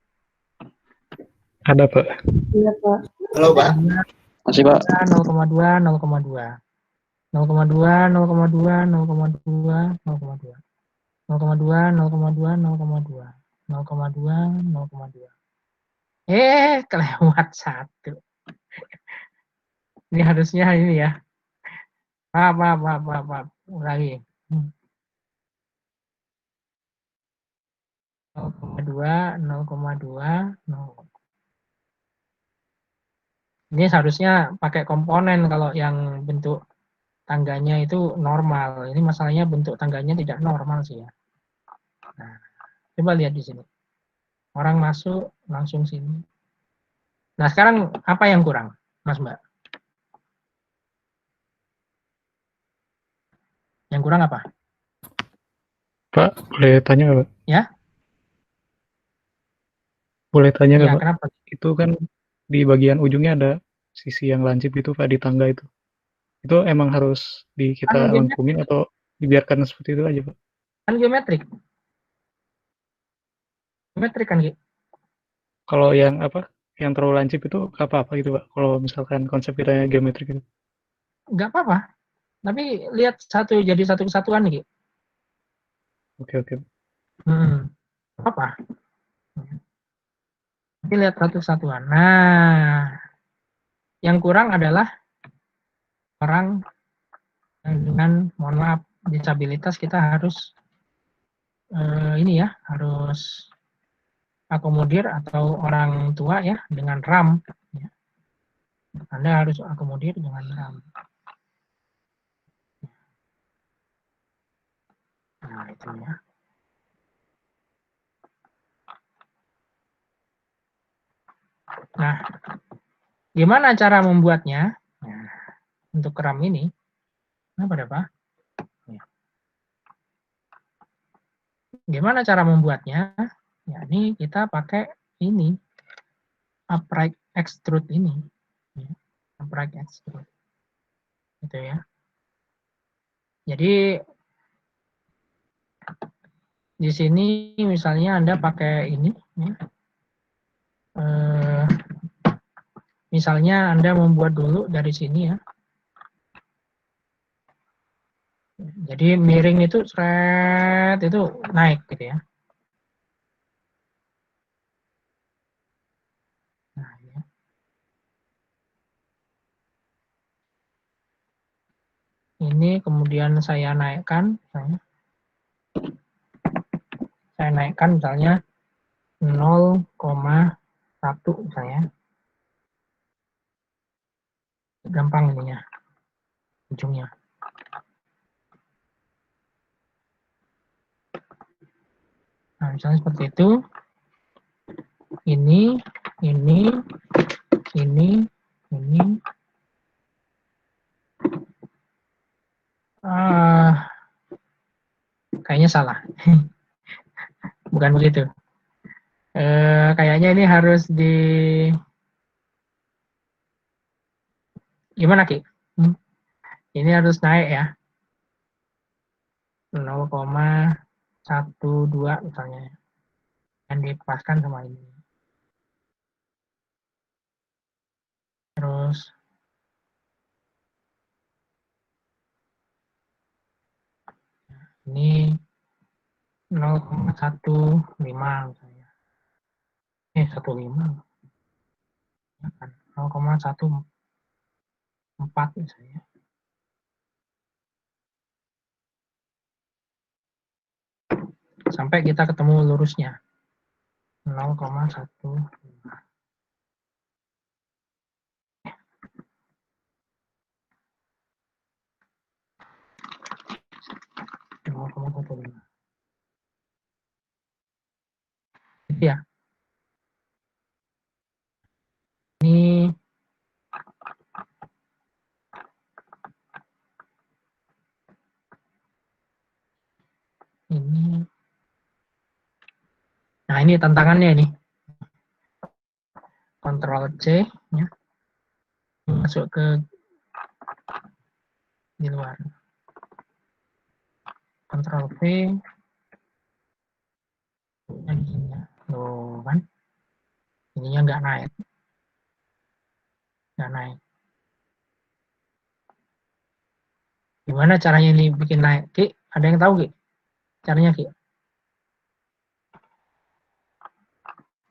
Ada, Pak. Iya, Pak. Halo, Pak. Masih Pak. 0,2, 0,2. 0,2, 0,2, 0,2, 0,2. 0,2, 0,2, 0,2. 0,2, 0,2. Kelewat 1. Ini harusnya ini ya. Maaf. Ulangi. 0,2, 0,2, 0. Ini seharusnya pakai komponen kalau yang bentuk tangganya itu normal. Ini masalahnya bentuk tangganya tidak normal sih ya. Nah, coba lihat di sini. Orang masuk langsung sini. Nah, sekarang apa yang kurang, Mas Mbak? Yang kurang apa? Pak, boleh tanya nggak, Pak? Ya? Boleh tanya nggak, Ya, Pak? kenapa? Itu kan di bagian ujungnya ada sisi yang lancip gitu, Pak, di tangga itu. Itu emang harus Kan kita lengkungin atau dibiarkan seperti itu aja, Pak? geometrik. Geometrik kan, Ki? Kalau yang apa, yang terlalu lancip itu nggak apa-apa gitu, Pak? Kalau misalkan konsep kita geometrik itu. Nggak apa-apa. Tapi lihat jadi satu kesatuan nih, Ki. Oke. Apa? Tapi lihat satu kesatuan. Nah, yang kurang adalah orang yang dengan, mohon maaf, disabilitas. Kita harus ini ya, harus akomodir, atau orang tua ya, dengan RAM. Ya. Anda harus akomodir dengan RAM. Nah, itu ya. Nah, gimana cara membuatnya? Nah, untuk RAM ini, apa? Gimana cara membuatnya? Ya, ini kita pakai ini, upright extrude ini. Ya, upright extrude. Gitu ya. Jadi di sini misalnya Anda pakai ini, ya. Misalnya Anda membuat dulu dari sini ya. Jadi miring itu seret itu naik gitu ya. Nah, ya. Ini kemudian saya naikkan, misalnya 0,1 misalnya. Gampang ininya, ujungnya. Nah, misalnya seperti itu. Ini. Kayaknya salah. Bukan begitu. Kayaknya ini harus gimana, Ki? Ini harus naik ya. 0,12 misalnya. Dan dipaskan sama ini. Terus ini 0,15 misalnya. 15. 0,14 misalnya. Sampai kita ketemu lurusnya. 0,15. 0,15. Itu ya. ini tantangannya ini. Ctrl C, ya. Masuk ke di luar. Ctrl V. Loh, kan? Ininya nggak naik. Nggak naik. Gimana caranya ini bikin naik? Ki, ada yang tahu, Ki? Caranya, Ki?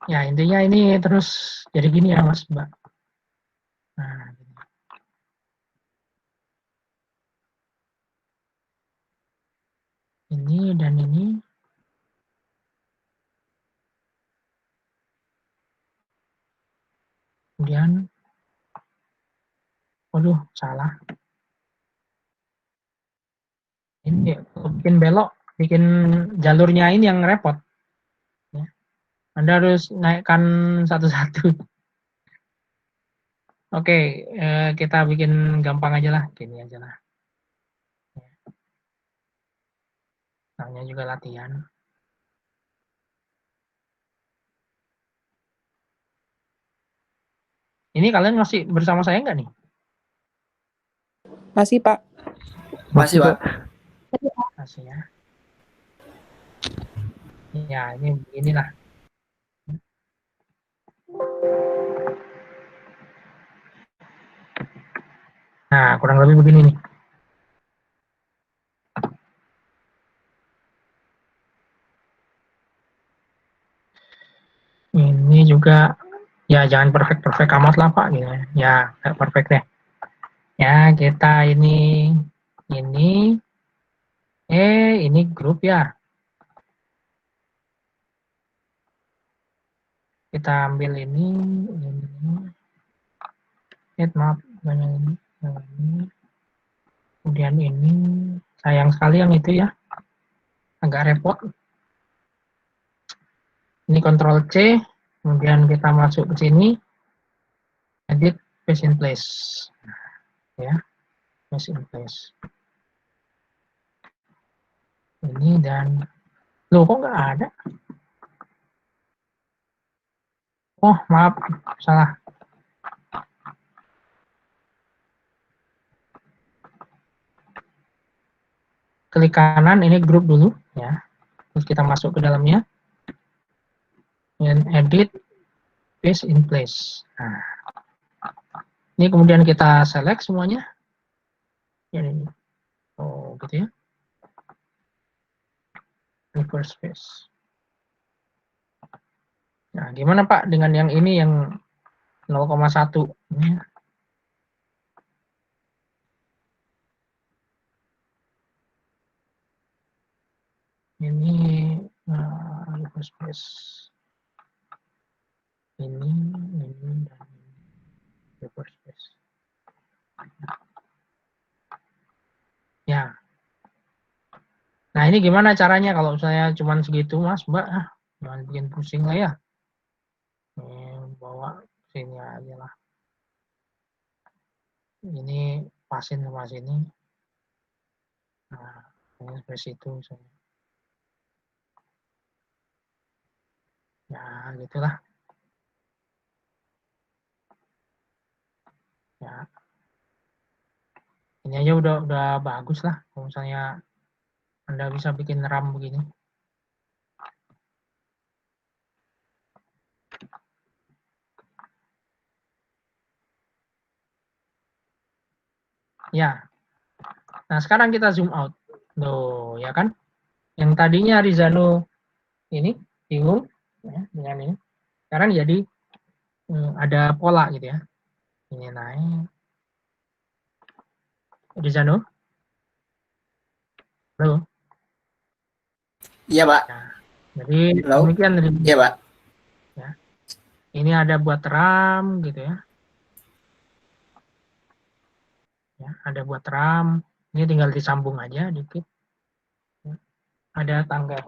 Ya, intinya ini terus jadi gini ya, Mas, Mbak. Nah, ini dan ini. Kemudian, waduh, salah. Ini bikin belok, bikin jalurnya ini yang repot. Ya. Anda harus naikkan satu-satu. Oke, kita bikin gampang aja lah, gini aja lah. Namanya juga latihan. Ini kalian masih bersama saya nggak nih? Masih, Pak. Masih, Pak. Masih ya. Ya, ini inilah. Nah, kurang lebih begini nih. Ini juga, ya jangan perfect amat lah Pak, gitu. Ya, nggak perfect deh. Ya, kita ini, ini grup ya. Kita ambil ini, maaf, banyak ini. Kemudian ini, sayang sekali yang itu ya, agak repot. Ini Ctrl C, kemudian kita masuk ke sini, edit paste in place, ya, paste in place. Ini dan, loh kok nggak ada? Oh maaf, salah. Klik kanan, ini grup dulu, ya. Terus kita masuk ke dalamnya. Dan edit paste in place. Nah, ini kemudian kita select semuanya. Ini. Oh, gitu ya. Reverse paste. Nah, gimana Pak dengan yang ini yang 0,1? Ini reverse paste. Ini, dan reverse paste. Ya. Nah, ini gimana caranya kalau saya cuman segitu, Mas, Mbak? Jangan bikin pusing lah ya. Bawa sini aja lah. Ini pasin sama sini. Nah, ini space itu misalnya. Ya, gitulah. Ya. Ini aja udah bagus lah kalau misalnya Anda bisa bikin RAM begini. Ya. Nah, sekarang kita zoom out. Loh, ya kan? Yang tadinya Rizano ini bingung ya, dengan ini. Sekarang jadi ada pola gitu ya. Ini naik. Rizano? Halo? Iya, Pak. Nah, jadi Halo? demikian. Iya, Pak. Ya. Ini ada buat RAM gitu ya. Ya, ada buat RAM. Ini tinggal disambung aja dikit. Ya. Ada tangga.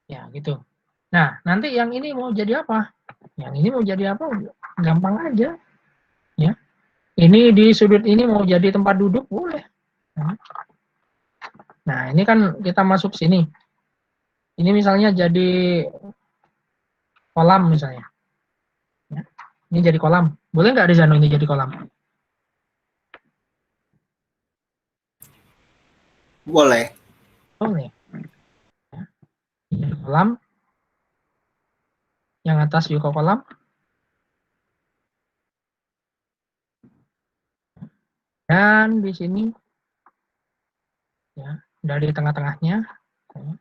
Ya, gitu. Nah, nanti yang ini mau jadi apa? Yang ini mau jadi apa? Gampang aja. Ya. Ini di sudut ini mau jadi tempat duduk boleh. Nah. Nah, ini kan kita masuk sini. Ini misalnya jadi kolam misalnya. Ya. Ini jadi kolam. Boleh nggak Rizano ini jadi kolam? Boleh. Boleh. Ya. Ini jadi kolam. Yang atas juga kolam. Dan di sini ya, dari tengah-tengahnya ya.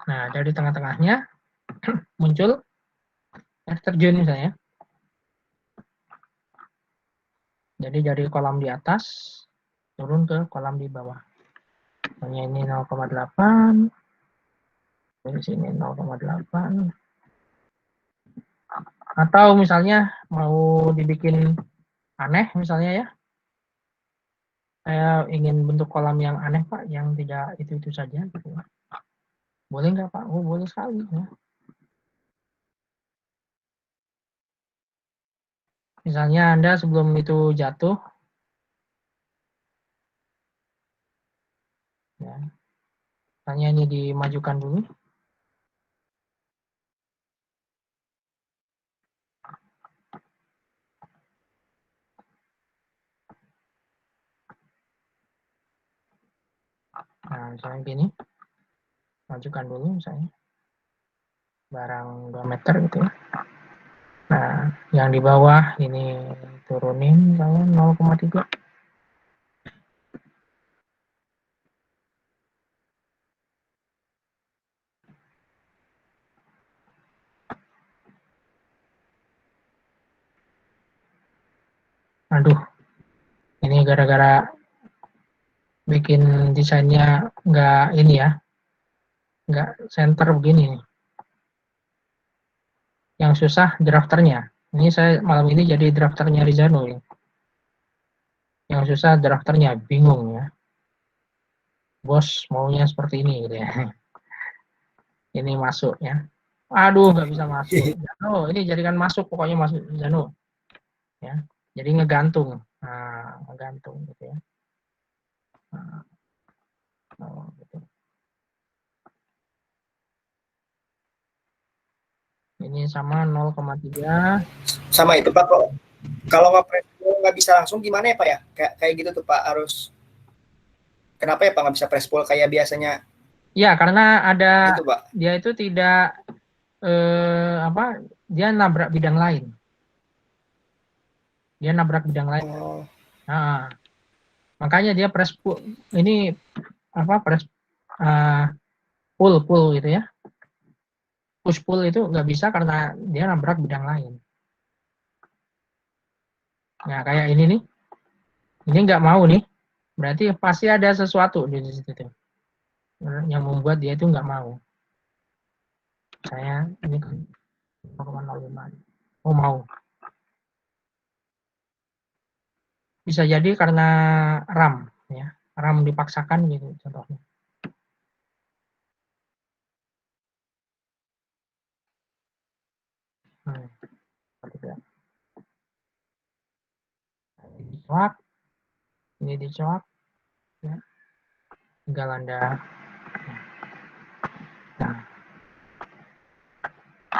Nah, dari tengah-tengahnya muncul air terjun misalnya. Jadi dari kolam di atas turun ke kolam di bawah. Misalnya ini 0,8, dari sini 0,8. Atau misalnya mau dibikin aneh misalnya ya. Saya ingin bentuk kolam yang aneh Pak, yang tidak itu-itu saja gitu. Boleh nggak Pak? Oh, boleh sekali ya. Misalnya Anda sebelum itu jatuh, ya, misalnya ini dimajukan dulu. Nah, misalnya gini, majukan dulu misalnya, barang 2 meter gitu ya. Nah, yang di bawah ini turunin misalnya 0,3. Aduh, ini gara-gara bikin desainnya nggak ini ya, nggak center begini nih. Yang susah drafternya. Ini saya malam ini jadi drafternya Rizano ya. Yang susah drafternya, bingung ya. Bos maunya seperti ini gitu ya. Ini masuk ya. Aduh, nggak bisa masuk. Zano, ini jadikan masuk, pokoknya masuk Zano. Ya, jadi ngegantung. Nah, ngegantung gitu ya. Nah, oh, gitu. Ini sama 0,3. Sama itu Pak, kalau nggak bisa langsung gimana ya Pak ya? Kayak gitu tuh Pak, harus kenapa ya Pak nggak bisa press pull kayak biasanya Ya, karena ada gitu Pak? dia itu tidak apa? Dia nabrak bidang lain. Dia nabrak bidang lain. Oh, Nah, makanya dia press pull, ini apa? Press pull gitu ya. Push pull itu nggak bisa karena dia nabrak bidang lain. Nah, kayak ini nih. Ini nggak mau nih. Berarti pasti ada sesuatu di situ tuh, yang membuat dia itu nggak mau. Saya ini 0,05. Oh, mau. Bisa jadi karena RAM ya. RAM dipaksakan gitu contohnya. Hmm, dicoak, ini dicoak, ya. Tinggal Anda. Nah,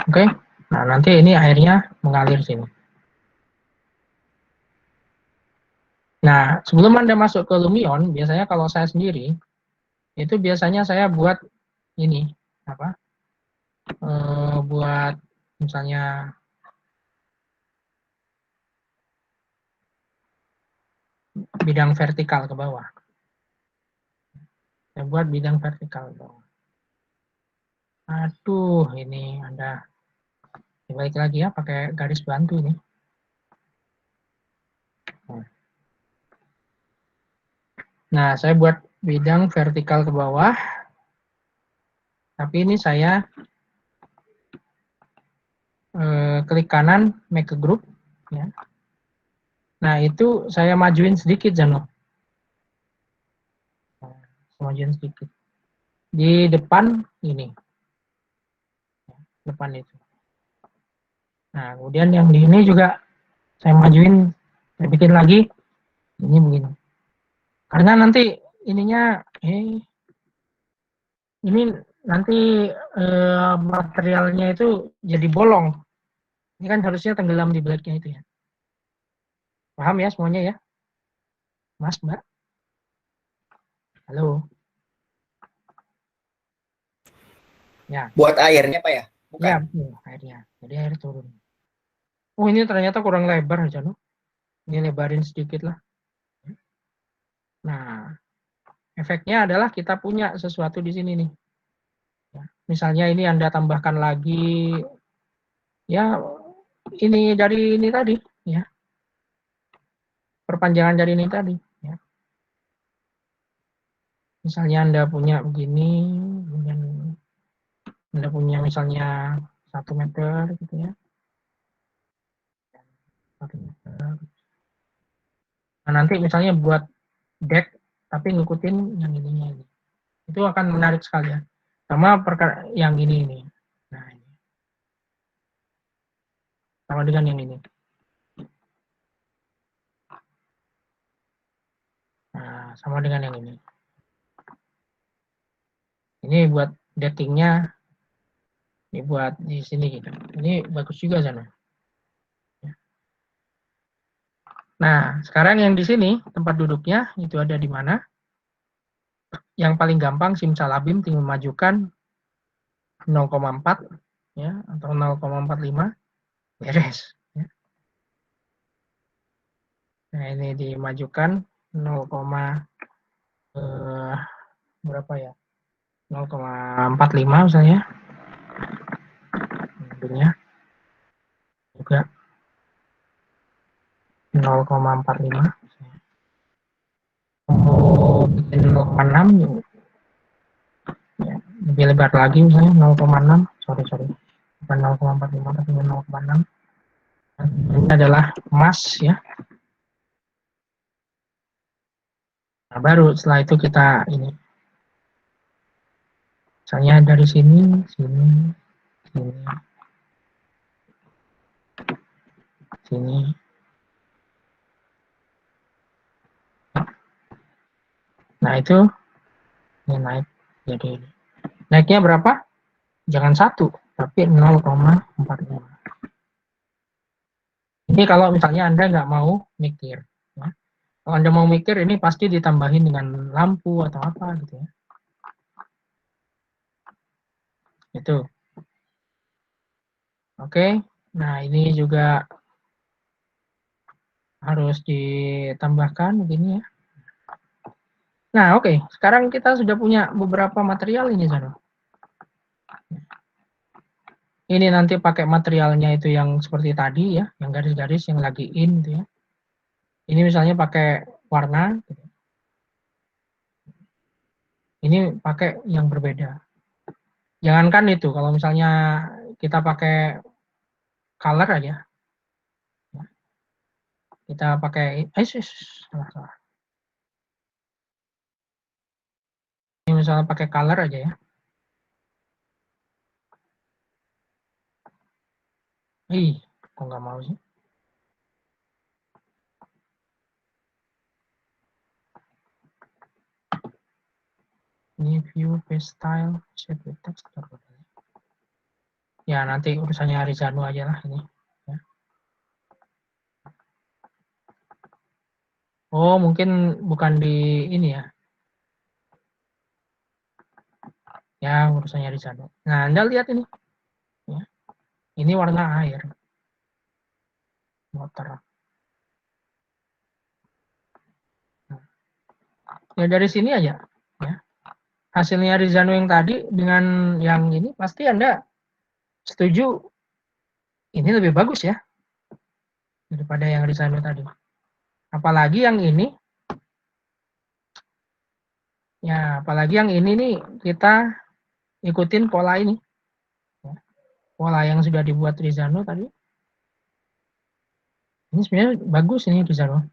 oke. Nah, nanti ini airnya mengalir sini. Nah, sebelum Anda masuk ke Lumion, biasanya kalau saya sendiri, itu biasanya saya buat ini, apa? Buat misalnya bidang vertikal ke bawah. Saya buat bidang vertikal ke bawah. Aduh, ini Anda balik lagi ya, pakai garis bantu ini. Nah, saya buat bidang vertikal ke bawah, tapi ini saya klik kanan, make a group. Ya. Nah, itu saya majuin sedikit, Zano. Nah, majuin sedikit. Di depan ini. Depan itu. Nah, kemudian yang di ini juga saya majuin, saya bikin lagi, ini begini. Karena nanti ininya, ini nanti materialnya itu jadi bolong. Ini kan harusnya tenggelam di blacknya itu ya. Paham ya semuanya ya? Mas, Mbak? Halo? Ya. Buat airnya Pak ya? Bukan. Ya, betul, airnya. Jadi air turun. Oh, ini ternyata kurang lebar aja, no? Ini lebarin sedikit lah. Nah, efeknya adalah kita punya sesuatu di sini nih. Ya, misalnya ini Anda tambahkan lagi, ya ini dari ini tadi, ya. Perpanjangan dari ini tadi. Ya. Misalnya Anda punya begini, kemudian Anda punya misalnya 1 meter gitu ya. 1 meter. Nah, nanti misalnya buat deck tapi ngikutin yang ininya ini. Itu akan menarik sekali ya. Sama perkara yang ini. Nah, ini. Sama dengan yang ini. Nah, sama dengan yang ini. Ini buat datingnya, ini buat di sini gitu. Ini bagus juga sana. Nah, sekarang yang di sini tempat duduknya itu ada di mana? Yang paling gampang simsalabim tinggal majukan 0,4 ya atau 0,45 beres. Ya. Nah, ini dimajukan 0, berapa ya? 0,45 misalnya. Tentunya juga 0,45. Oh, bikin 0,6 ya, lebih lebar lagi misalnya 0,6. Sorry. Bukan 0,45 tapi 0,6. Ini adalah emas ya. Nah, baru setelah itu kita ini. Misalnya dari sini. Nah, itu ini naik jadi ini. Naiknya berapa? Jangan 1, tapi 0,45. Ini kalau misalnya Anda nggak mau mikir. Ya. Kalau Anda mau mikir, ini pasti ditambahin dengan lampu atau apa gitu ya. Itu. Oke. Nah, ini juga harus ditambahkan begini ya. Nah, oke. Sekarang kita sudah punya beberapa material ini, Zano. Ini nanti pakai materialnya itu yang seperti tadi ya, yang garis-garis yang lagi in gitu ya. Ini misalnya pakai warna. Gitu. Ini pakai yang berbeda. Jangankan itu, kalau misalnya kita pakai color aja. Kita pakai, salah. Ini misalnya pakai color aja ya. Kok nggak mau sih? Ini view, paste style, shape with text. Ya, nanti urusannya Arizano aja lah ini. Ya. Oh, mungkin bukan di ini ya. Ya, urusannya Arizano. Nah, Anda lihat ini. Ya. Ini warna air. Water. Ya, dari sini aja. Ya. Hasilnya Arizano yang tadi dengan yang ini, pasti Anda setuju ini lebih bagus ya. Daripada yang Arizano tadi. Apalagi yang ini. Ya, apalagi yang ini nih kita ikutin pola ini. Ya. Pola yang sudah dibuat Rizano tadi. Ini sebenarnya bagus ini Rizano.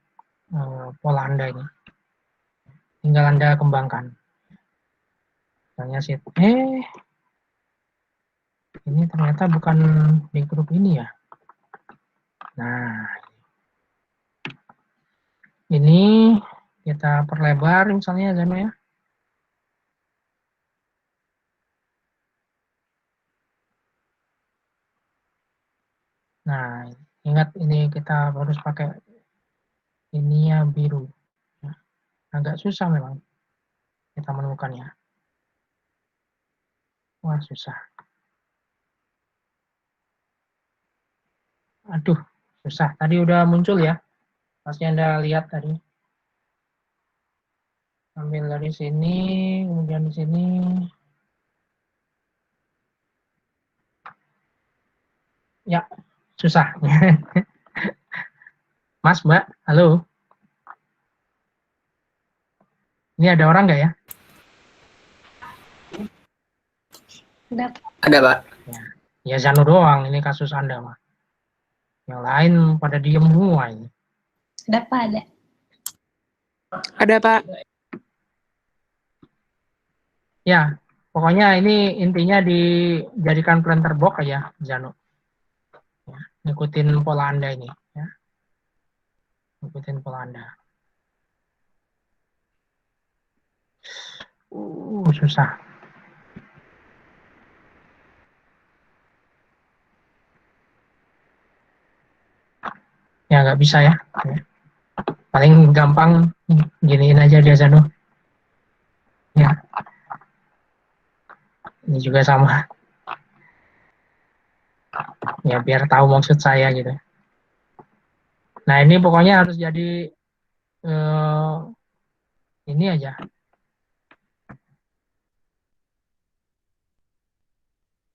Pola Anda ini. Tinggal Anda kembangkan. Misalnya sih, ini ternyata bukan di grup ini ya. Nah, ini kita perlebar misalnya Zano ya. Nah, ingat ini kita harus pakai ini ya biru. Nah, agak susah memang kita menemukannya. Wah, susah. Aduh, susah. Tadi udah muncul ya. Pasti Anda lihat tadi. Ambil dari sini, kemudian di sini. Ya, susah. Mas, Mbak, halo. Ini ada orang nggak ya? Ada, Pak. Ya Zano doang, ini kasus Anda mah. Yang lain pada diem semua ini. Ada Pak, ada. Ada, Pak. Ya, pokoknya ini intinya dijadikan planter box aja, Zano. Ya, ngikutin pola Anda ini. Ya. Ngikutin pola Anda. Susah. Ya nggak bisa ya. Paling gampang giniin aja dia Zano. Ya, ini juga sama. Ya biar tahu maksud saya gitu. Nah ini pokoknya harus jadi ini aja.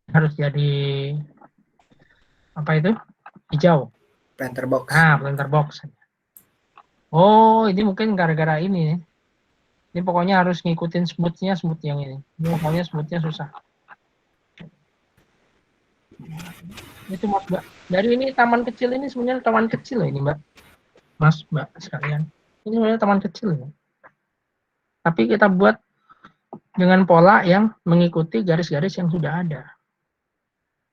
Harus jadi apa itu? Hijau. Planter box. Nah, planter box. Oh, ini mungkin gara-gara ini. Ini pokoknya harus ngikutin smooth-nya, smooth yang ini. Ini pokoknya smooth-nya susah. Itu Mas Mbak. Dari ini taman kecil ini sebenarnya taman kecil loh ini Mbak. Mas Mbak sekalian. Ini sebenarnya taman kecil ya. Tapi kita buat dengan pola yang mengikuti garis-garis yang sudah ada.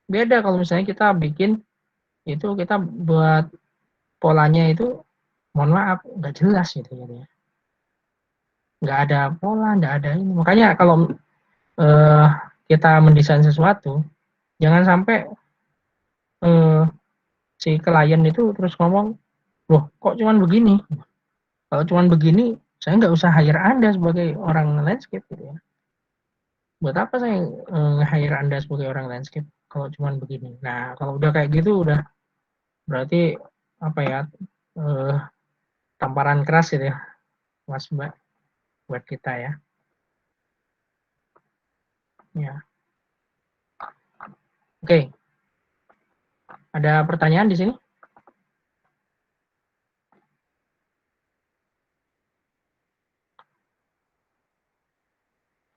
Beda kalau misalnya kita bikin itu kita buat polanya itu mohon maaf nggak jelas gitu ya. Nggak ada pola, nggak ada ini. Makanya kalau kita mendesain sesuatu, jangan sampai si klien itu terus ngomong, loh kok cuman begini? Kalau cuman begini, saya nggak usah hire Anda sebagai orang landscape gitu ya. Buat apa saya nge-hire Anda sebagai orang landscape kalau cuman begini? Nah, kalau udah kayak gitu udah berarti apa ya? Eh, tamparan keras gitu ya, Mas Mbak, buat kita ya. Ya. Oke. Ada pertanyaan di sini?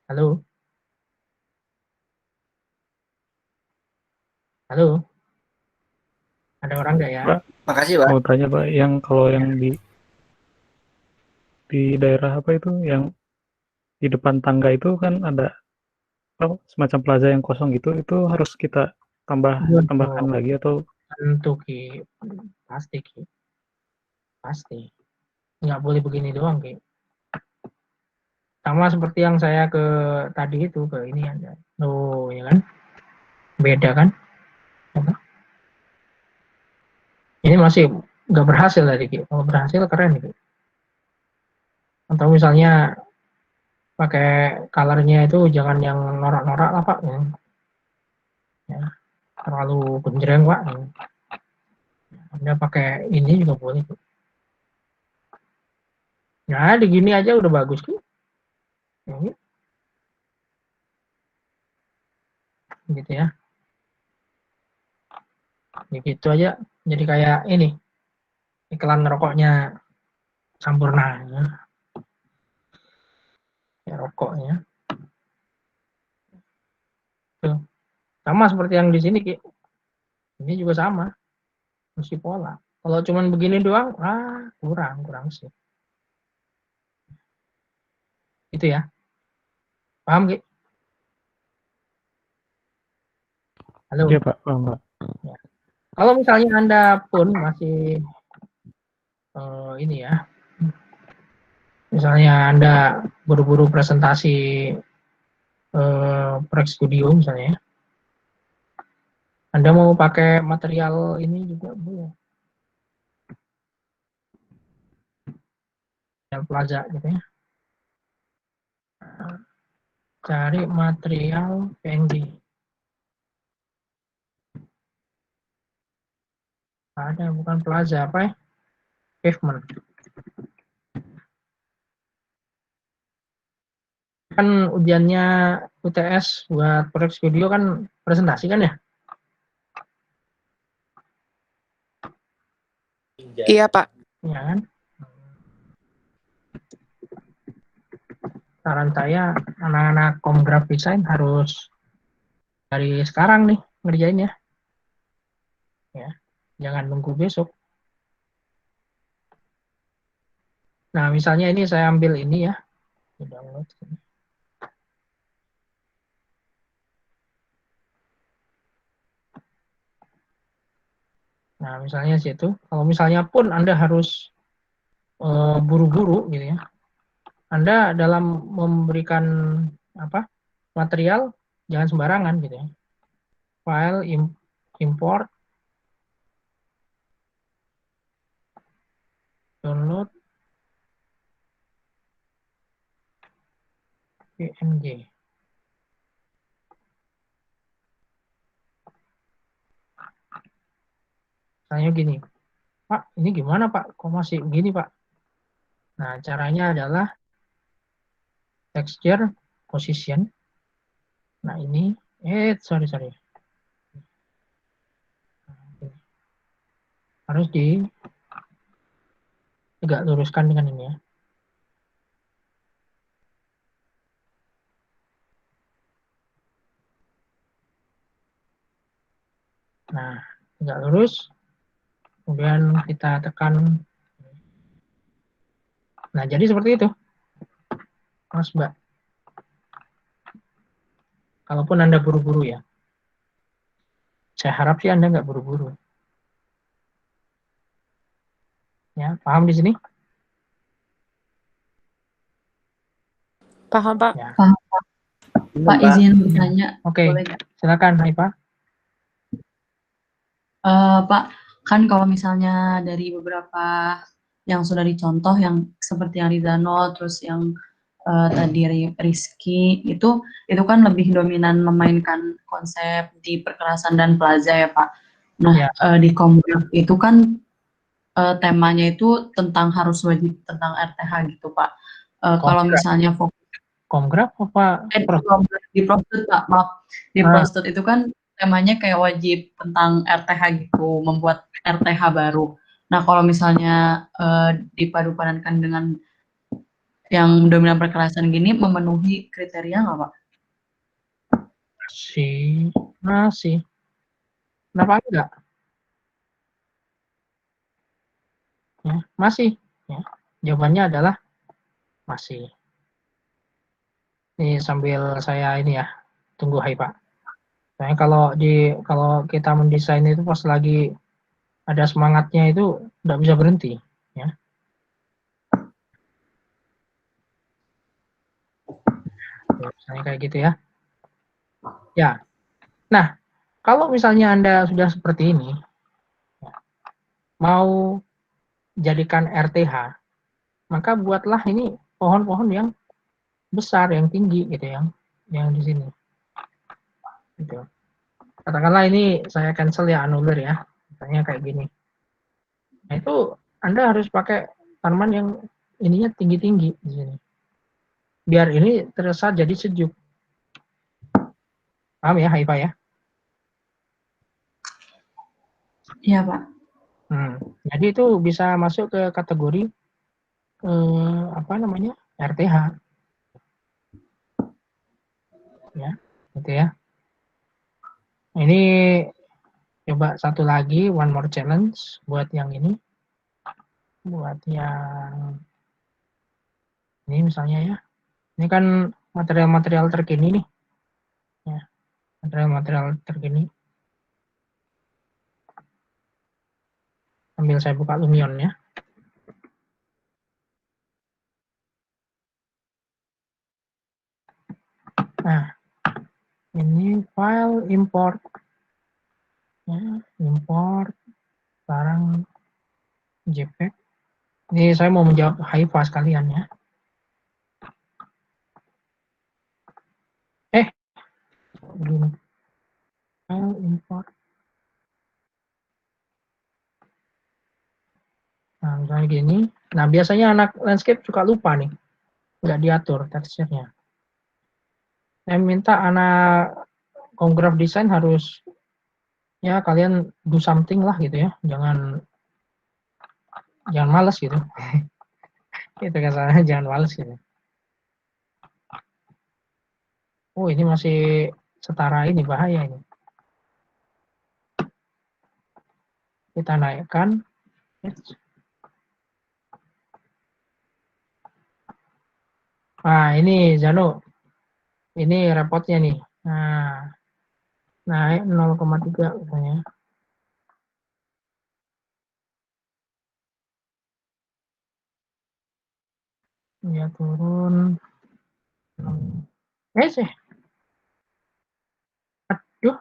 Halo? Halo? Ada orang nggak ya? Pak, Makasih, Pak. mau tanya Pak, yang kalau yang di daerah apa itu, yang di depan tangga itu kan ada apa, semacam plaza yang kosong gitu, itu harus kita tambahkan lagi atau Tentu Ki, pasti Ki, pasti. Nggak boleh begini doang Ki. Sama seperti yang saya ke tadi itu ke ini ada. Oh ya kan, beda kan? Ini masih nggak berhasil tadi Ki. Kalau berhasil keren Ki. Atau misalnya pakai colornya itu jangan yang norak-norak lah Pak. Ya, terlalu genjreng Pak. Anda pakai ini juga boleh. Nah, di gini aja udah bagus tuh. Ini, gitu ya. Gitu aja. Jadi kayak ini iklan rokoknya Sampurna ya. Ya, rokoknya. Tuh. Sama seperti yang di sini Ki. Ini juga sama. Mesti pola. Kalau cuman begini doang, kurang sih. Itu ya. Paham Ki? Halo. iya Pak, paham Pak. Ya. Kalau misalnya Anda pun masih ini ya, misalnya Anda buru-buru presentasi Project Studio misalnya, Anda mau pakai material ini juga boleh, material Plaza gitu ya. Cari material PNG. Ada, bukan Plaza, apa ya? Pavement. Kan ujiannya UTS buat Project Studio kan presentasi kan ya? Iya, Pak. Ya kan? Saran saya anak-anak Comgraph Design harus dari sekarang nih ngerjain ya. Ya, jangan nunggu besok. Nah, misalnya ini saya ambil ini ya. Download. Nah, misalnya situ. Kalau misalnya pun Anda harus buru-buru gitu ya. Anda dalam memberikan apa material jangan sembarangan gitu ya. File import download PNG. Tanya gini, Pak, ini gimana Pak? Kok masih begini Pak? Nah, caranya adalah texture, position. Nah, ini, sorry. Harus tegak luruskan dengan ini ya. Nah, tegak lurus. Kemudian kita tekan. Nah, jadi seperti itu. Mas, Mbak. Kalaupun Anda buru-buru ya. Saya harap sih Anda nggak buru-buru. Ya, paham di sini? Paham, Pak. Ya. Paham, Pak, izin bertanya. Oke, Boleh nggak? silakan, Haifa. Pak, kan kalau misalnya dari beberapa yang sudah dicontoh, yang seperti yang Rizano, terus yang tadi Rizky, itu kan lebih dominan memainkan konsep di perkerasan dan plaza ya Pak. Nah, Ya. di Komgraf itu kan temanya itu tentang harus wajib tentang RTH gitu Pak. Kalau misalnya fokus Komgraf apa? di Prostud Pak, maaf. Di Ah. Prostud itu kan temanya kayak wajib tentang RTH gitu, membuat RTH baru. Nah, kalau misalnya dipadupadankan dengan yang dominan perkerasan gini, memenuhi kriteria nggak Pak? Masih. Kenapa enggak? Ya, masih. Ya. Jawabannya adalah masih. Ini sambil saya ini ya, tunggu hai Pak. Soalnya kalau kita mendesain itu pas lagi ada semangatnya itu nggak bisa berhenti. Ya. Misalnya kayak gitu ya. Ya. Nah, kalau misalnya Anda sudah seperti ini, mau jadikan RTH, maka buatlah ini pohon-pohon yang besar, yang tinggi gitu, yang di sini. Gitu. Katakanlah ini saya cancel ya, anulir ya, misalnya kayak gini. Nah itu Anda harus pakai tanaman yang ininya tinggi-tinggi di sini. Biar ini terasa jadi sejuk. Paham ya, Haifa ya? Iya Pak. Jadi itu bisa masuk ke kategori apa namanya RTH. Ya, gitu ya. Ini coba satu lagi, one more challenge buat yang ini. Buat yang ini misalnya ya. Ini kan material-material terkini nih. Ya, material-material terkini. Sambil saya buka Lumion ya. Nah, ini file import. Ya, import barang JPEG. Ini saya mau menjawab Haifa sekalian ya. Begini. File import. Nah, misalnya gini. Nah, biasanya anak landscape suka lupa nih. Nggak diatur teksturnya. Saya minta anak graph design harus, ya kalian do something lah gitu ya. Jangan males gitu. Itu kasarnya, jangan males gitu. Oh, ini masih setara, ini bahaya ini. Kita naikkan. Nah, ini Zano. Ini repotnya nih. Nah, naik 0,3 misalnya. Dia turun. Sih. Aduh.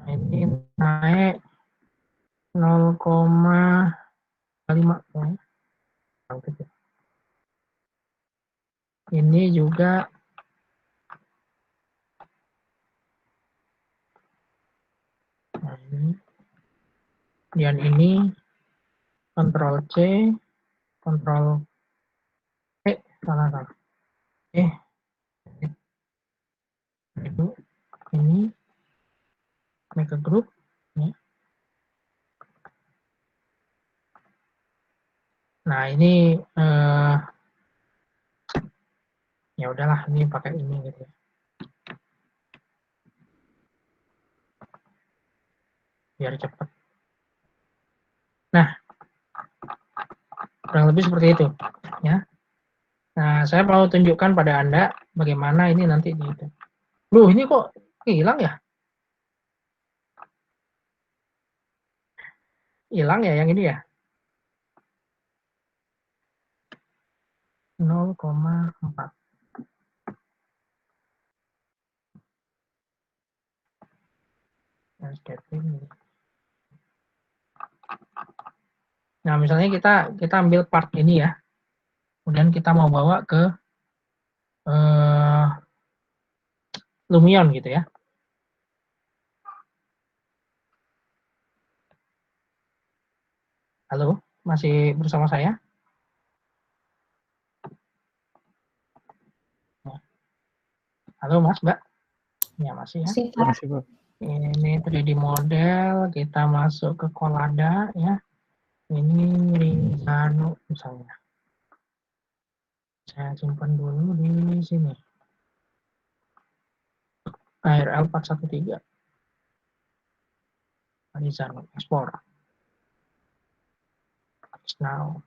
Ini naik 0,5 poin. Ini juga kemudian ini Ctrl C, Ctrl salah. Itu ini make a group ya. Nah, ini ya udahlah, ini pakai ini gitu ya. Biar cepat. Nah, kurang lebih seperti itu ya. Nah, saya mau tunjukkan pada Anda bagaimana ini nanti di itu. Loh, ini kok hilang ya? Hilang ya yang ini ya? 0,4. Nah, misalnya kita ambil part ini ya. Kemudian kita mau bawa ke Lumion gitu ya. Halo, masih bersama saya? Halo Mas, Mbak? Ya, masih ya. Makasih, Pak. Ini 3D model, kita masuk ke Collada ya. Ini Rizano misalnya. Saya simpan dulu di sini. ARL 413. Rizano export. Now.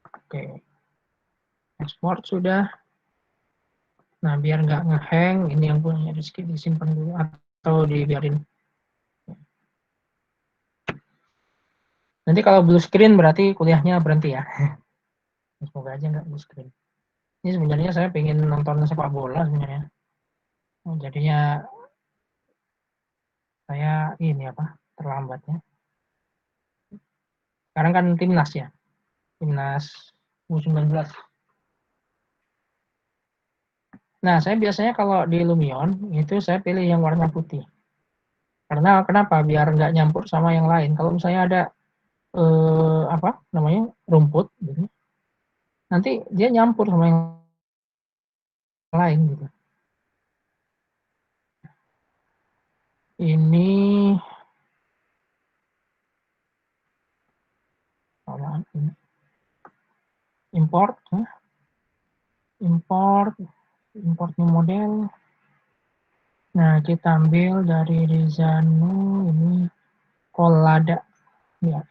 Oke. Export sudah. Nah, biar nggak ngehang, ini yang punya Rizky disimpan dulu atau dibiarin. Nanti kalau blue screen berarti kuliahnya berhenti ya. Semoga aja nggak blue screen. Ini sebenarnya saya pengen nonton sepak bola sebenarnya. Jadinya saya ini terlambat ya. Sekarang kan timnas ya. Timnas U19. Nah, saya biasanya kalau di Lumion itu saya pilih yang warna putih. Karena kenapa? Biar nggak nyampur sama yang lain. Kalau misalnya ada rumput gitu, nanti dia nyampur sama yang lain gitu. Ini import new model. Nah, kita ambil dari Rizano ini Collada ya.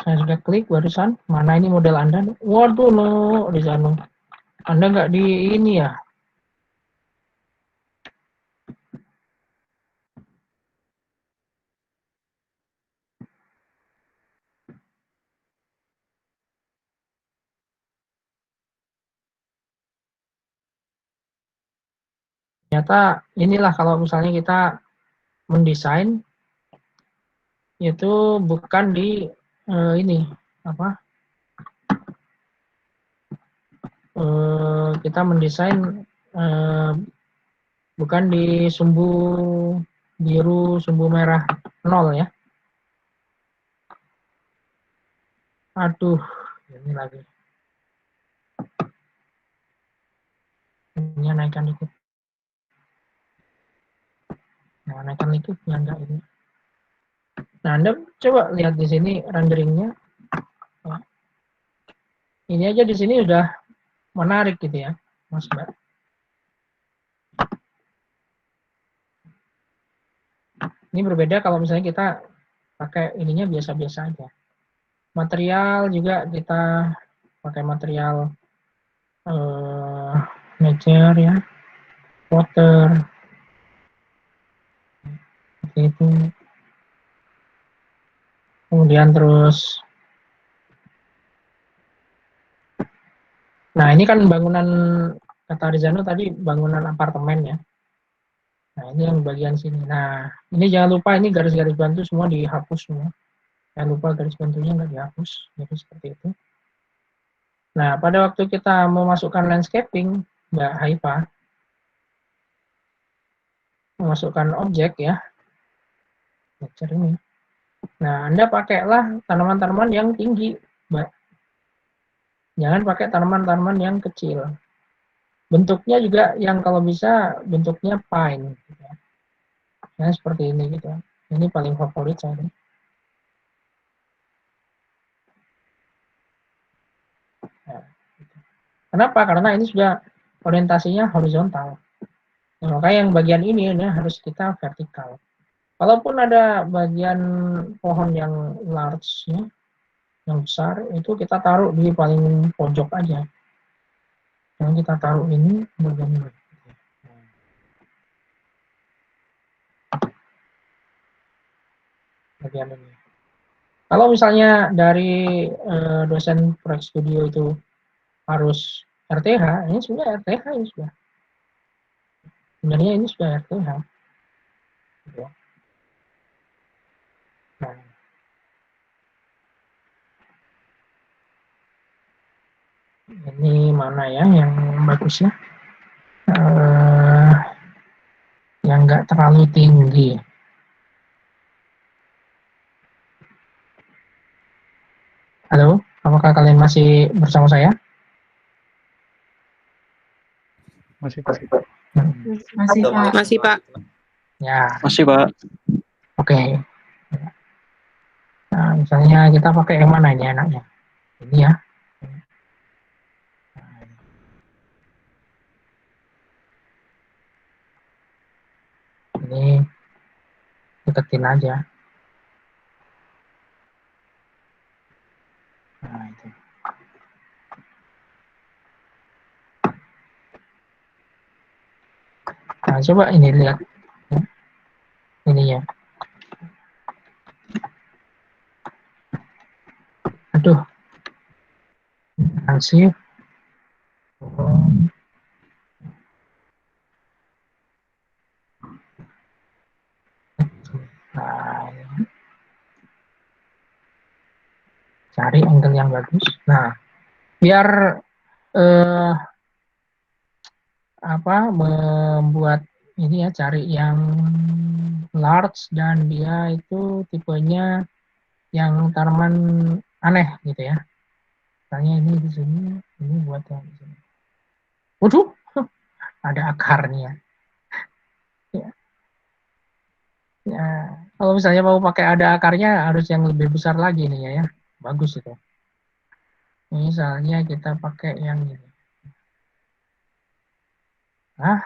Saya sudah klik barusan. Mana ini model Anda? Waduh, no, Rizano. Anda nggak di ini ya? Ternyata inilah kalau misalnya kita mendesain itu bukan di ini apa? Kita mendesain bukan di sumbu biru, sumbu merah 0 ya. Aduh, ini lagi. Ini naikkan dikit. Nah, naikkan dikit, ya enggak ini. Nah, Anda coba lihat di sini renderingnya. Ini aja di sini udah menarik gitu ya, Mas Mbak. Ini berbeda kalau misalnya kita pakai ininya biasa-biasa aja. Material juga kita pakai material nature ya, water, seperti itu. Kemudian terus, nah ini kan bangunan kata Rizano tadi bangunan apartemen ya. Nah ini yang bagian sini. Nah ini jangan lupa ini garis-garis bantu semua dihapus semua. Jangan lupa garis bantunya nggak dihapus. Jadi seperti itu. Nah pada waktu kita mau masukkan landscaping, Mbak Haifa, memasukkan objek ya, ini. Nah Anda pakailah tanaman-tanaman yang tinggi, Mbak. Jangan pakai tanaman-tanaman yang kecil. Bentuknya juga yang kalau bisa bentuknya pine. Gitu ya. Nah, seperti ini gitu. Ini paling favorit saya. Nah, gitu. Kenapa? Karena ini sudah orientasinya horizontal. Nah, makanya yang bagian ini harus kita vertikal. Kalaupun ada bagian pohon yang large, ya, yang besar, itu kita taruh di paling pojok aja. Yang kita taruh ini bagian ini. Bagian ini. Kalau misalnya dari dosen proyek studio itu harus RTH, ini sudah RTH ini sudah. Sebenarnya ini sudah RTH. Gitu. Nah, ini mana ya yang bagusnya? Yang nggak terlalu tinggi. Halo, apakah kalian masih bersama saya? Masih Pak. Masih Pak. Masih, Pak. Ya, Masih, Pak. oke. Nah, misalnya kita pakai yang mana ini enaknya? Ini ya. Ini deketin aja. Nah, itu. Nah, coba ini lihat. Ini ya. Aduh. Ansih. Nah, cari angle yang bagus. Nah, biar membuat ini ya, cari yang large dan dia itu tipenya yang tanaman aneh gitu ya. Misalnya ini di sini, ini buat yang di sini. Waduh, ada akarnya. Ya. Ya, kalau misalnya mau pakai ada akarnya harus yang lebih besar lagi nih ya. Bagus itu. Misalnya kita pakai yang ini.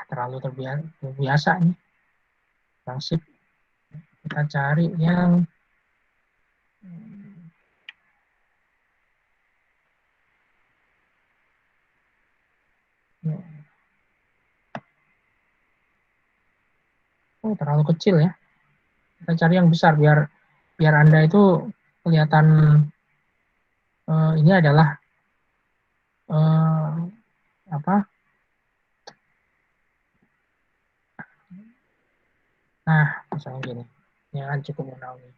Terlalu terbiasa nih. Langsung kita cari yang Oh, terlalu kecil ya. Kita cari yang besar biar Anda itu kelihatan ini adalah apa? Nah, misalnya gini. Ini kan cukup menaungi.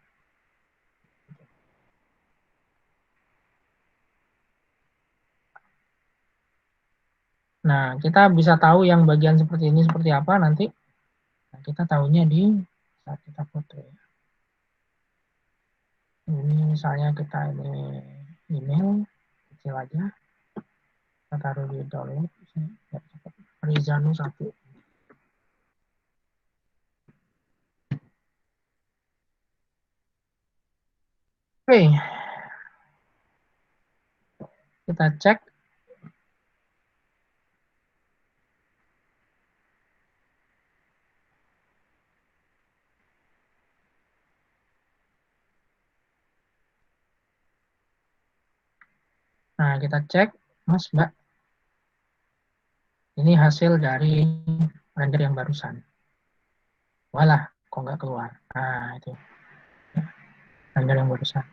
Nah, kita bisa tahu yang bagian seperti ini seperti apa nanti. Nah, kita tahunya di saat kita foto ya. Ini misalnya kita ini email kecil aja. Kita taruh di download. Rizano 1. Oke. Kita cek. Nah, kita cek, Mas, Mbak. Ini hasil dari render yang barusan. Walah, kok nggak keluar. Nah, itu. Render yang barusan.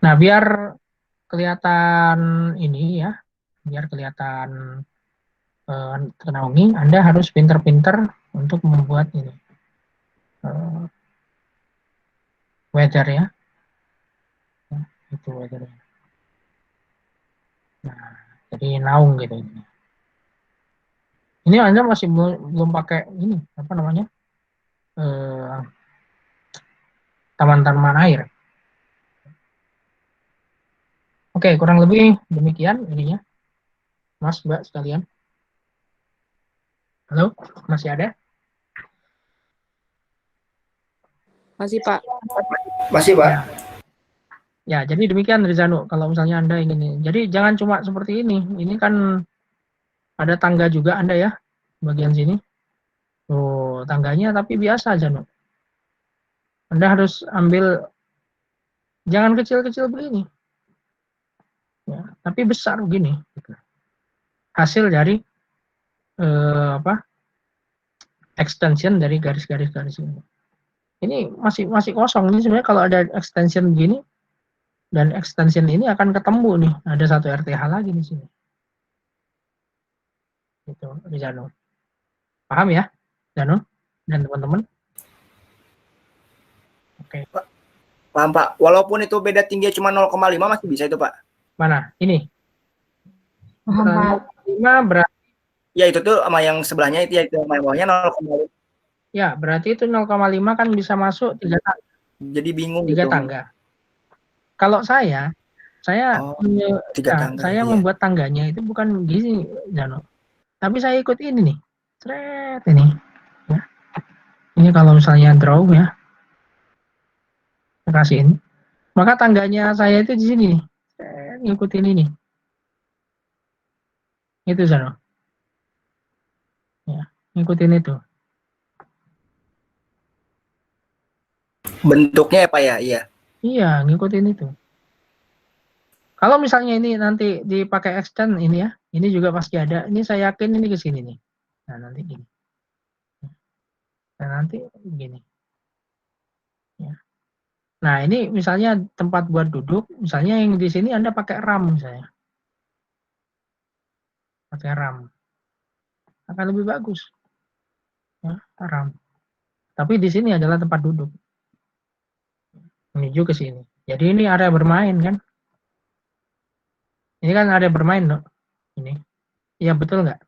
Nah, biar kelihatan ini ya, biar kelihatan ternaungi, Anda harus pinter-pinter untuk membuat ini. Weather ya. Nah, itu weathernya. Nah, jadi naung gitu ini. Ini Anda masih belum pakai ini, apa namanya? Taman-taman air. Oke, kurang lebih demikian ininya. Mas, Mbak sekalian. Halo, masih ada? Masih, Pak. Masih, Pak. Ya, jadi demikian Rizano. Kalau misalnya Anda ingin ini. Jadi jangan cuma seperti ini. Ini kan ada tangga juga Anda ya, bagian sini. Tuh, tangganya tapi biasa aja, no. Anda harus ambil, jangan kecil-kecil begini. Ya, tapi besar begini. Hasil dari extension dari garis-garis ini. Ini masih kosong. Ini sebenarnya kalau ada extension begini, dan extension ini akan ketemu nih. Ada satu RTH lagi di sini. Gitu, Rizano. Paham ya, Rizano dan teman-teman? Oke. Paham, Pak. Walaupun itu beda tingginya cuma 0,5 masih bisa itu, Pak. Mana? Ini. Paham, Pak. 0,5 berarti. Ya, itu tuh sama yang sebelahnya itu ya, itu sama yang bawahnya 0,5. Ya, berarti itu 0,5 kan bisa masuk 3 tangga. Jadi bingung 3 gitu. tangga. Kalau saya tangga, saya iya. membuat tangganya itu bukan gini, Jano. Tapi saya ikut ini nih. Seret ini. Ya. Ini kalau misalnya draw ya. Kasih ini. Maka tangganya saya itu di sini nih. Ngikutin ini. Itu Jano. Ya, ngikutin itu. Bentuknya ya, Pak ya? Iya. Iya, ngikutin itu. Kalau misalnya ini nanti dipakai extend ini ya, ini juga pasti ada. Ini saya yakin ini ke sini nih. Nah, nanti gini. Nah, nanti gini. Ya. Nah, ini misalnya tempat buat duduk, misalnya yang di sini Anda pakai RAM misalnya. Pakai RAM. Akan lebih bagus. Ya, RAM. Tapi di sini adalah tempat duduk. Menuju ke sini. Jadi ini area bermain kan? Ini kan area bermain, loh. Ini. Iya, betul nggak?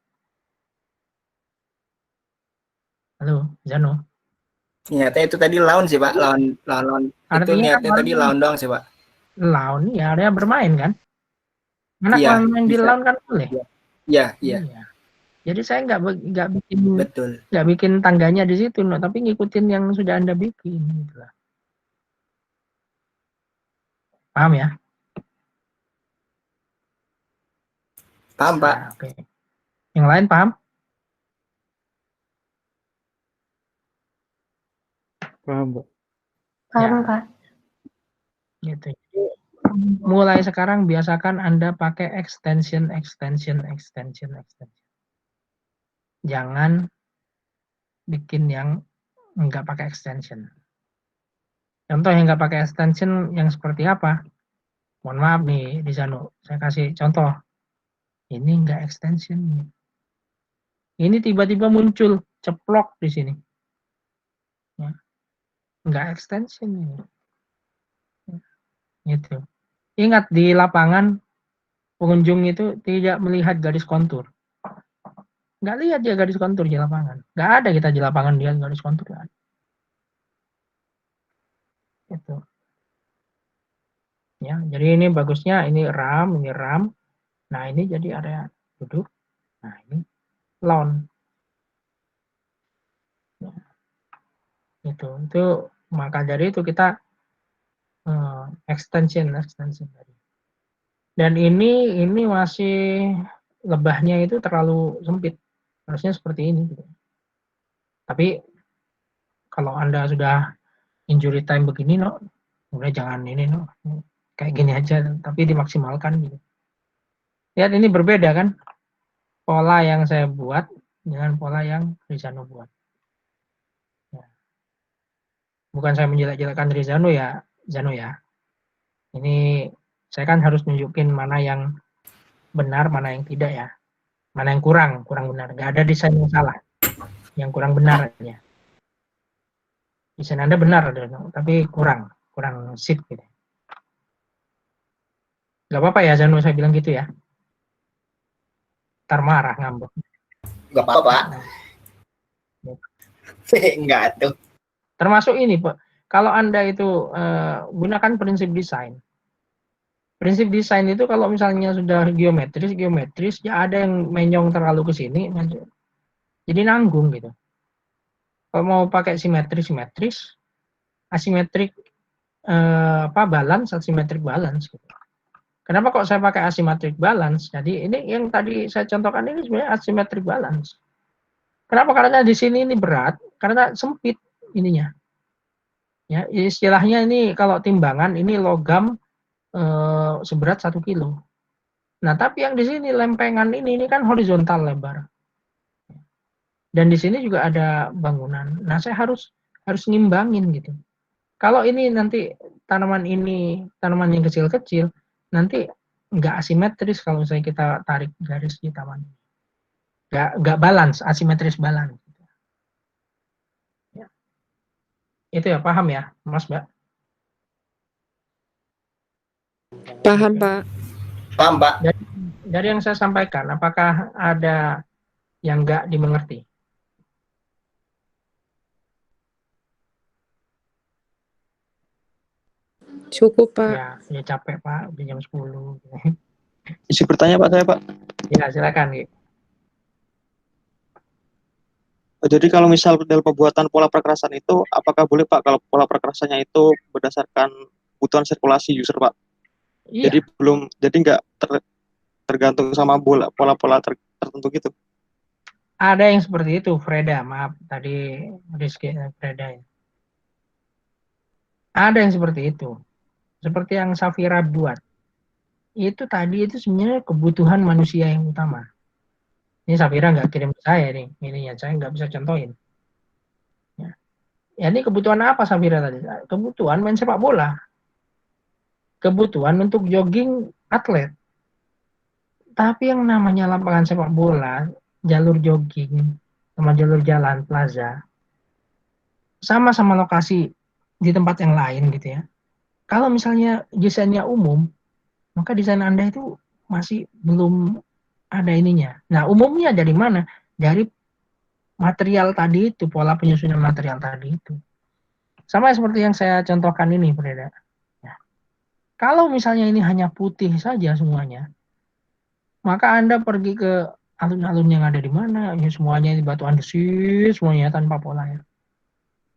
Halo, Jano. Niatnya itu tadi lawn sih, Pak. Lawn. Itu niatnya tadi lawn doang sih, Pak. Lawn ya area bermain kan? Anak Iya, main di lawn kan boleh. Iya. Jadi saya nggak bikin tangganya di situ, no, tapi ngikutin yang sudah Anda bikin. Gitu lah. Paham ya? Paham, Pak. Nah, oke. Yang lain paham? Paham, Pak. Paham, Ya. Pak. Gitu. Mulai sekarang biasakan Anda pakai extension. Jangan bikin yang nggak pakai extension. Contoh yang nggak pakai extension yang seperti apa? Mohon maaf nih di Zano, saya kasih contoh. Ini nggak extension. Ini tiba-tiba muncul ceplok di sini. Ya, nggak extension ini. Gitu. Ingat di lapangan pengunjung itu tidak melihat garis kontur. Nggak lihat dia garis kontur di lapangan. Nggak ada kita di lapangan dia garis kontur. Nggak ada. Gitu. Ya, jadi ini bagusnya ini RAM, ini RAM. Nah, ini jadi area duduk. Nah, ini lawn. Ya, itu maka dari itu kita extension tadi. Dan ini masih lebahnya itu terlalu sempit. Harusnya seperti ini. Gitu. Tapi kalau Anda sudah injury time begini, no, udah jangan ini, no, kayak gini aja, tapi dimaksimalkan gitu. Lihat ini berbeda kan, pola yang saya buat dengan pola yang Rizano buat. Ya. Bukan saya menjelek-jelekan Rizano ya, Zano ya. Ini saya kan harus nunjukin mana yang benar, mana yang tidak ya. Mana yang kurang benar. Gak ada desain yang salah, yang kurang benar aja. Desain Anda benar, tapi kurang sit gitu. Gak apa-apa ya Zano saya bilang gitu ya. Ntar marah ngambek. Gak apa-apa. Enggak tuh. Termasuk ini Pak, kalau Anda itu gunakan prinsip desain. Prinsip desain itu kalau misalnya sudah geometris ya ada yang menyong terlalu ke sini, jadi nanggung gitu. Kalau mau pakai simetris, asimetrik balance, asimetrik balance. Gitu. Kenapa kok saya pakai asimetrik balance? Jadi ini yang tadi saya contohkan ini sebenarnya asimetrik balance. Kenapa? Karena di sini ini berat, karena sempit ininya. Ya, istilahnya ini kalau timbangan ini logam seberat 1 kilo. Nah, tapi yang di sini lempengan ini kan horizontal lebar. Dan di sini juga ada bangunan. Nah, saya harus ngimbangin gitu. Kalau ini nanti tanaman yang kecil-kecil, nanti nggak asimetris kalau misalnya kita tarik garis di taman. Nggak balance, asimetris balance. Ya. Itu ya, paham ya, Mas Mbak? Paham, Pak. Paham, Pak. Dari yang saya sampaikan, apakah ada yang nggak dimengerti? Cukup, Pak. Ya capek Pak, udah jam 10. Isi bertanya Pak saya Pak. Ya silakan. Gitu. Jadi kalau misal dalam pembuatan pola perkerasan itu, apakah boleh Pak kalau pola perkerasannya itu berdasarkan kebutuhan sirkulasi user Pak? Iya. Jadi nggak tergantung sama pola-pola tertentu gitu. Ada yang seperti itu, Freda. Maaf tadi Rizky Freda ya. Ada yang seperti itu. Seperti yang Safira buat. Itu tadi itu sebenarnya kebutuhan manusia yang utama. Ini Safira nggak kirim ke saya nih. Ininya saya nggak bisa contohin. Ya, ini kebutuhan apa Safira tadi? Kebutuhan main sepak bola. Kebutuhan untuk jogging atlet. Tapi yang namanya lapangan sepak bola, jalur jogging, sama jalur jalan, plaza, sama-sama lokasi di tempat yang lain gitu ya. Kalau misalnya desainnya umum, maka desain Anda itu masih belum ada ininya. Nah, umumnya dari mana? Dari material tadi itu, pola penyusunan material tadi itu. Sama seperti yang saya contohkan ini, Freda. Ya. Kalau misalnya ini hanya putih saja semuanya, maka Anda pergi ke alun-alun yang ada di mana, ya semuanya di batu andesit, semuanya tanpa pola ya.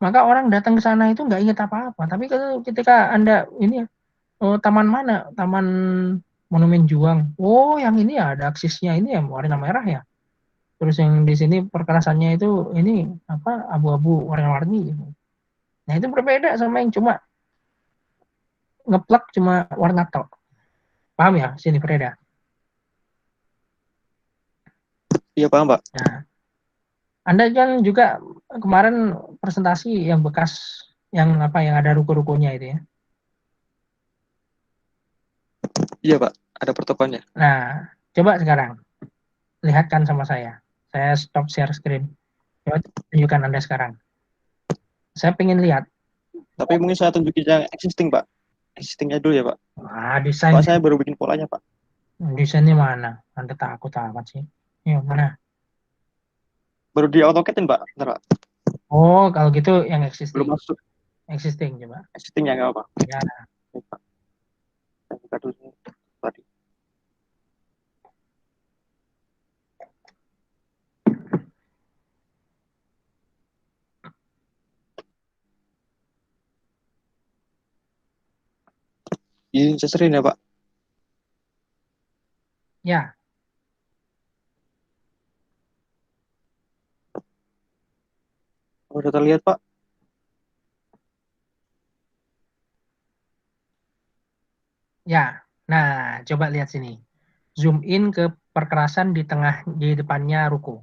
Maka orang datang ke sana itu nggak ingat apa-apa. Tapi ketika Anda ini taman mana? Taman Monumen Juang. Oh, yang ini ya ada aksisnya ini ya warna merah ya. Terus yang di sini perkerasannya itu ini apa abu-abu warna-warni gitu. Nah, itu berbeda sama yang cuma ngeplak cuma warna tok. Paham ya sini Freda? Iya paham Pak. Nah, Anda kan juga kemarin presentasi yang bekas yang ada ruko-rukonya itu ya. Iya Pak, ada pertokoannya. Nah, coba sekarang lihatkan sama saya. Saya stop share screen. Coba tunjukkan Anda sekarang. Saya pengen lihat. Tapi mungkin saya tunjukin yang existing Pak. Existingnya dulu ya Pak. Desain Pak saya baru bikin polanya Pak. desainnya mana? Anda takut amat sih. Yang mana? Baru di AutoCAD Pak. Bentar Pak. Oh, kalau gitu yang existing. Belum masuk. Existing coba. Existingnya nggak apa-apa. Ya. Baik, Pak. Saya buka dulu tadi. Ini seserin ya Pak. Ya. Udah terlihat Pak. Ya. Nah, coba lihat sini. Zoom in ke perkerasan di depannya ruko.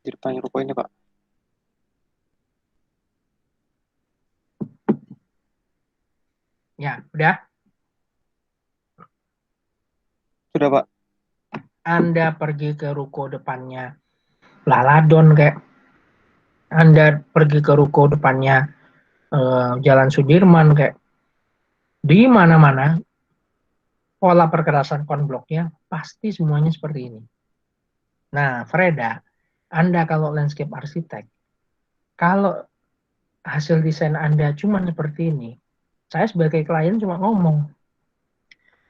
Di depan ruko ini Pak. Ya, udah. Sudah Pak. Anda pergi ke ruko depannya Laladon kayak. Anda pergi ke ruko depannya Jalan Sudirman kayak. Di mana-mana pola perkerasan konbloknya pasti semuanya seperti ini. Nah, Freda, Anda kalau landscape arsitek, kalau hasil desain Anda cuma seperti ini, saya sebagai klien cuma ngomong,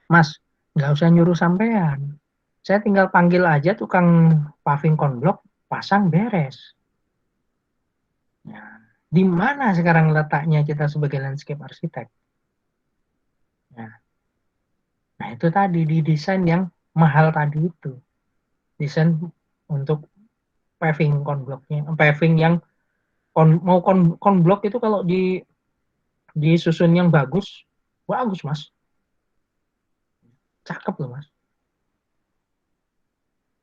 Mas, nggak usah nyuruh sampean. Saya tinggal panggil aja tukang paving konblok, pasang beres. Nah, di mana sekarang letaknya kita sebagai landscape arsitek? Nah, itu tadi di desain yang mahal tadi itu. Desain untuk paving konbloknya, paving yang konblok itu kalau disusun yang bagus Mas. Cakep loh Mas.